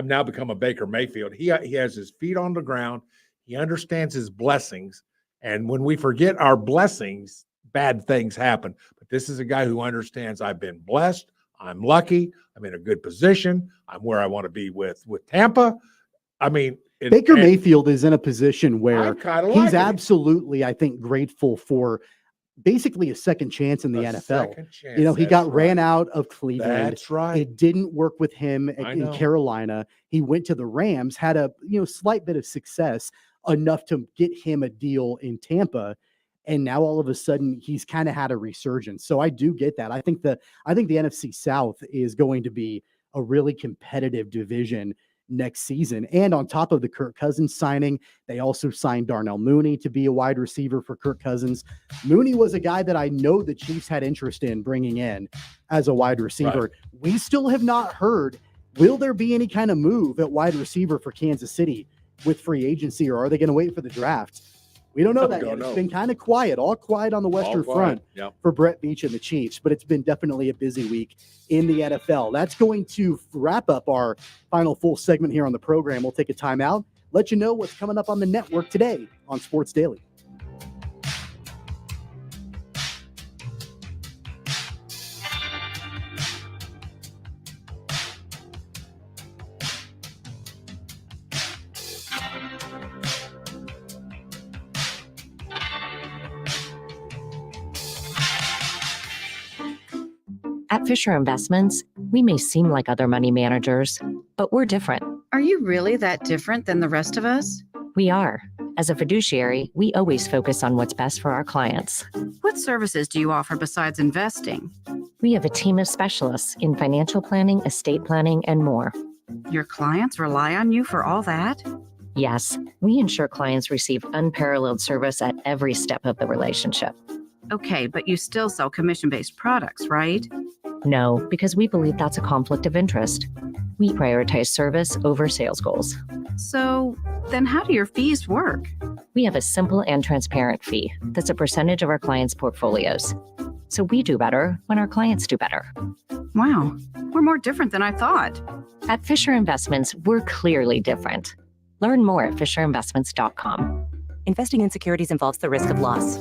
now become a Baker Mayfield. He has his feet on the ground. He understands his blessings. And when we forget our blessings, bad things happen. But this is a guy who understands I've been blessed. I'm lucky. I'm in a good position. I'm where I want to be with Tampa. I mean, Baker Mayfield is in a position where he's like absolutely, I think, grateful for basically a second chance in the NFL. He got ran out of Cleveland. That's right. It didn't work with him in Carolina. He went to the Rams, had a slight bit of success, enough to get him a deal in Tampa. And now all of a sudden he's kind of had a resurgence. So I do get that. I think the NFC South is going to be a really competitive division next season. And on top of the Kirk Cousins signing, they also signed Darnell Mooney to be a wide receiver for Kirk Cousins. Mooney was a guy that I know the Chiefs had interest in bringing in as a wide receiver. Right. We still have not heard, will there be any kind of move at wide receiver for Kansas City with free agency, or are they going to wait for the draft? We don't know that yet. It's been kind of quiet, all quiet on the Western Front for Brett Veach and the Chiefs, but it's been definitely a busy week in the NFL. That's going to wrap up our final full segment here on the program. We'll take a timeout. let you know what's coming up on the network today on Sports Daily. At Fisher Investments, we may seem like other money managers, but we're different. Are you really that different than the rest of us? We are. As a fiduciary, we always focus on what's best for our clients. What services do you offer besides investing? We have a team of specialists in financial planning, estate planning, and more. Your clients rely on you for all that? Yes, we ensure clients receive unparalleled service at every step of the relationship. Okay, but you still sell commission-based products, right? No, because we believe that's a conflict of interest. We prioritize service over sales goals. So then how do your fees work? We have a simple and transparent fee that's a percentage of our clients' portfolios. So we do better when our clients do better. Wow, we're more different than I thought. At Fisher Investments, we're clearly different. Learn more at fisherinvestments.com. Investing in securities involves the risk of loss.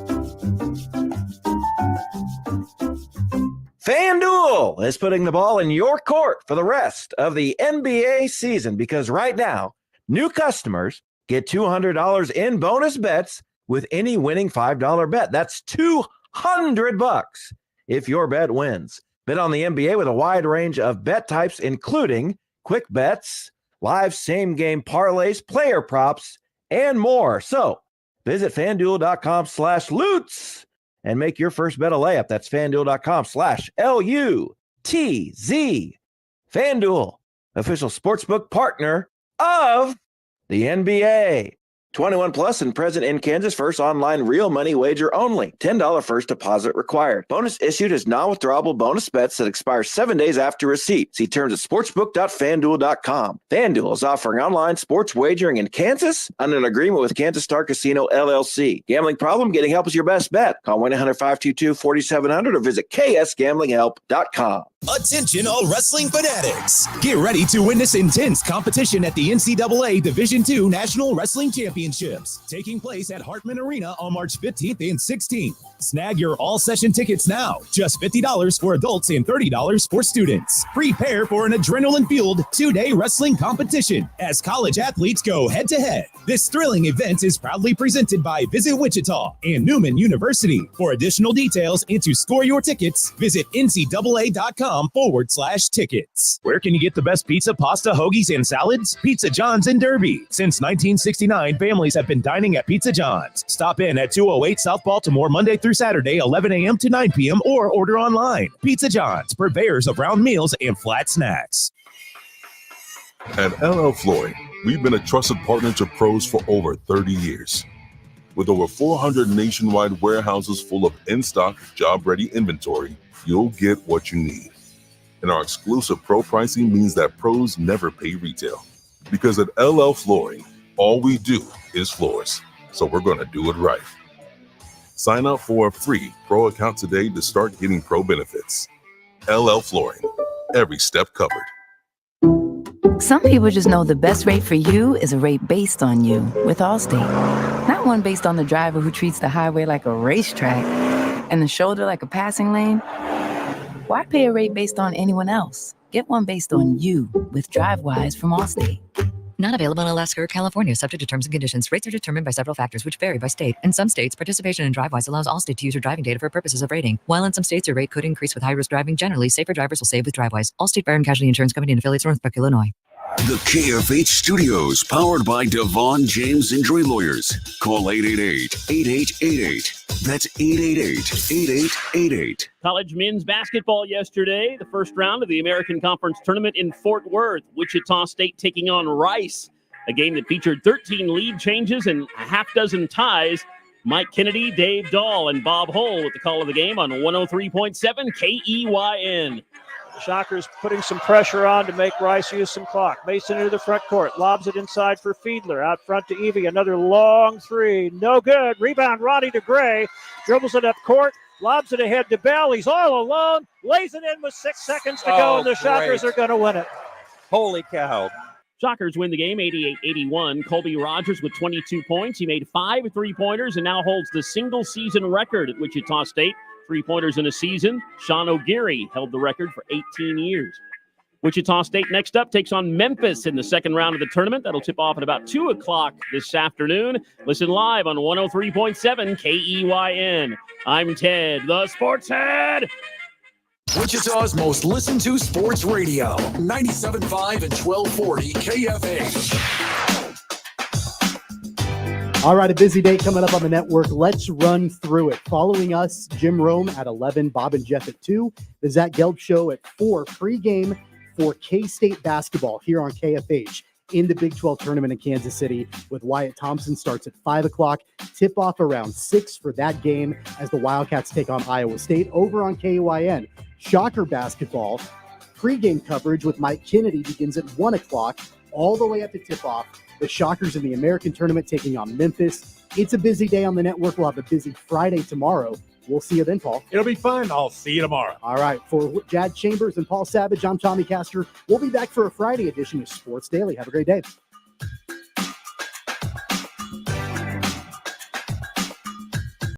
FanDuel is putting the ball in your court for the rest of the NBA season because right now, new customers get $200 in bonus bets with any winning $5 bet. That's $200 if your bet wins. Bet on the NBA with a wide range of bet types, including quick bets, live same-game parlays, player props, and more. So visit FanDuel.com/Lutz and make your first bet a layup. That's FanDuel.com/LUTZ. FanDuel, official sportsbook partner of the NBA. 21 plus and present in Kansas. First online real money wager only. $10 first deposit required. Bonus issued as non-withdrawable bonus bets that expire 7 days after receipt. See terms at sportsbook.fanduel.com. FanDuel is offering online sports wagering in Kansas under an agreement with Kansas Star Casino, LLC. Gambling problem? Getting help is your best bet. Call 1-800-522-4700 or visit ksgamblinghelp.com. Attention all wrestling fanatics. Get ready to witness intense competition at the NCAA Division II National Wrestling Championships, taking place at Hartman Arena on March 15th and 16th. Snag your all-session tickets now. Just $50 for adults and $30 for students. Prepare for an adrenaline-fueled 2-day wrestling competition as college athletes go head-to-head. This thrilling event is proudly presented by Visit Wichita and Newman University. For additional details and to score your tickets, visit ncaa.com/tickets. Where can you get the best pizza, pasta, hoagies, and salads? Pizza John's in Derby. Since 1969, families have been dining at Pizza John's. Stop in at 208 South Baltimore Monday through Saturday, 11 a.m. to 9 p.m. or order online. Pizza John's, purveyors of round meals and flat snacks. At LL Flooring, we've been a trusted partner to pros for over 30 years. With over 400 nationwide warehouses full of in-stock, job-ready inventory, you'll get what you need. And our exclusive pro pricing means that pros never pay retail. Because at LL Flooring, all we do is floors. So we're going to do it right. Sign up for a free pro account today to start getting pro benefits. LL Flooring, every step covered. Some people just know the best rate for you is a rate based on you with Allstate. Not one based on the driver who treats the highway like a racetrack and the shoulder like a passing lane. Why pay a rate based on anyone else? Get one based on you with DriveWise from Allstate. Not available in Alaska or California, subject to terms and conditions. Rates are determined by several factors, which vary by state. In some states, participation in DriveWise allows Allstate to use your driving data for purposes of rating. While in some states, your rate could increase with high-risk driving. Generally, safer drivers will save with DriveWise. Allstate Fire and Casualty Insurance Company and affiliates, Northbrook, Illinois. The KFH Studios, powered by Devon James Injury Lawyers. Call 888-8888. That's 888-8888. College men's basketball yesterday, the first round of the American Conference Tournament in Fort Worth. Wichita State taking on Rice, a game that featured 13 lead changes and a half dozen ties. Mike Kennedy, Dave Dahl, and Bob Hull with the call of the game on 103.7 KEYN. Shockers putting some pressure on to make Rice use some clock. Mason into the front court. Lobs it inside for Fiedler. Out front to Evie. Another long three. No good. Rebound Ronnie DeGray. Dribbles it up court. Lobs it ahead to Bell. He's all alone. Lays it in with 6 seconds to go, and the Shockers are going to win it. Holy cow. Shockers win the game 88-81. Colby Rogers with 22 points. He made 5 3-pointers and now holds the single-season record at Wichita State. 3-pointers in a season. Sean O'Geary held the record for 18 years. Wichita State next up takes on Memphis in the second round of the tournament. That'll tip off at about 2 o'clock this afternoon. Listen live on 103.7 KEYN. I'm Ted, the Sports Head. Wichita's most listened to sports radio, 97.5 and 1240 KFH. All right, a busy day coming up on the network. Let's run through it. Following us, Jim Rome at 11, Bob and Jeff at 2, the Zach Gelb Show at 4, pregame for K-State basketball here on KFH in the Big 12 tournament in Kansas City with Wyatt Thompson starts at 5 o'clock. Tip-off around 6 for that game as the Wildcats take on Iowa State over on KYN. Shocker basketball pregame coverage with Mike Kennedy begins at 1 o'clock all the way up to tip-off. The Shockers in the American tournament taking on Memphis. It's a busy day on the network. We'll have a busy Friday tomorrow. We'll see you then, Paul. It'll be fun. I'll see you tomorrow. All right. For Jad Chambers and Paul Savage, I'm Tommy Castor. We'll be back for a Friday edition of Sports Daily. Have a great day.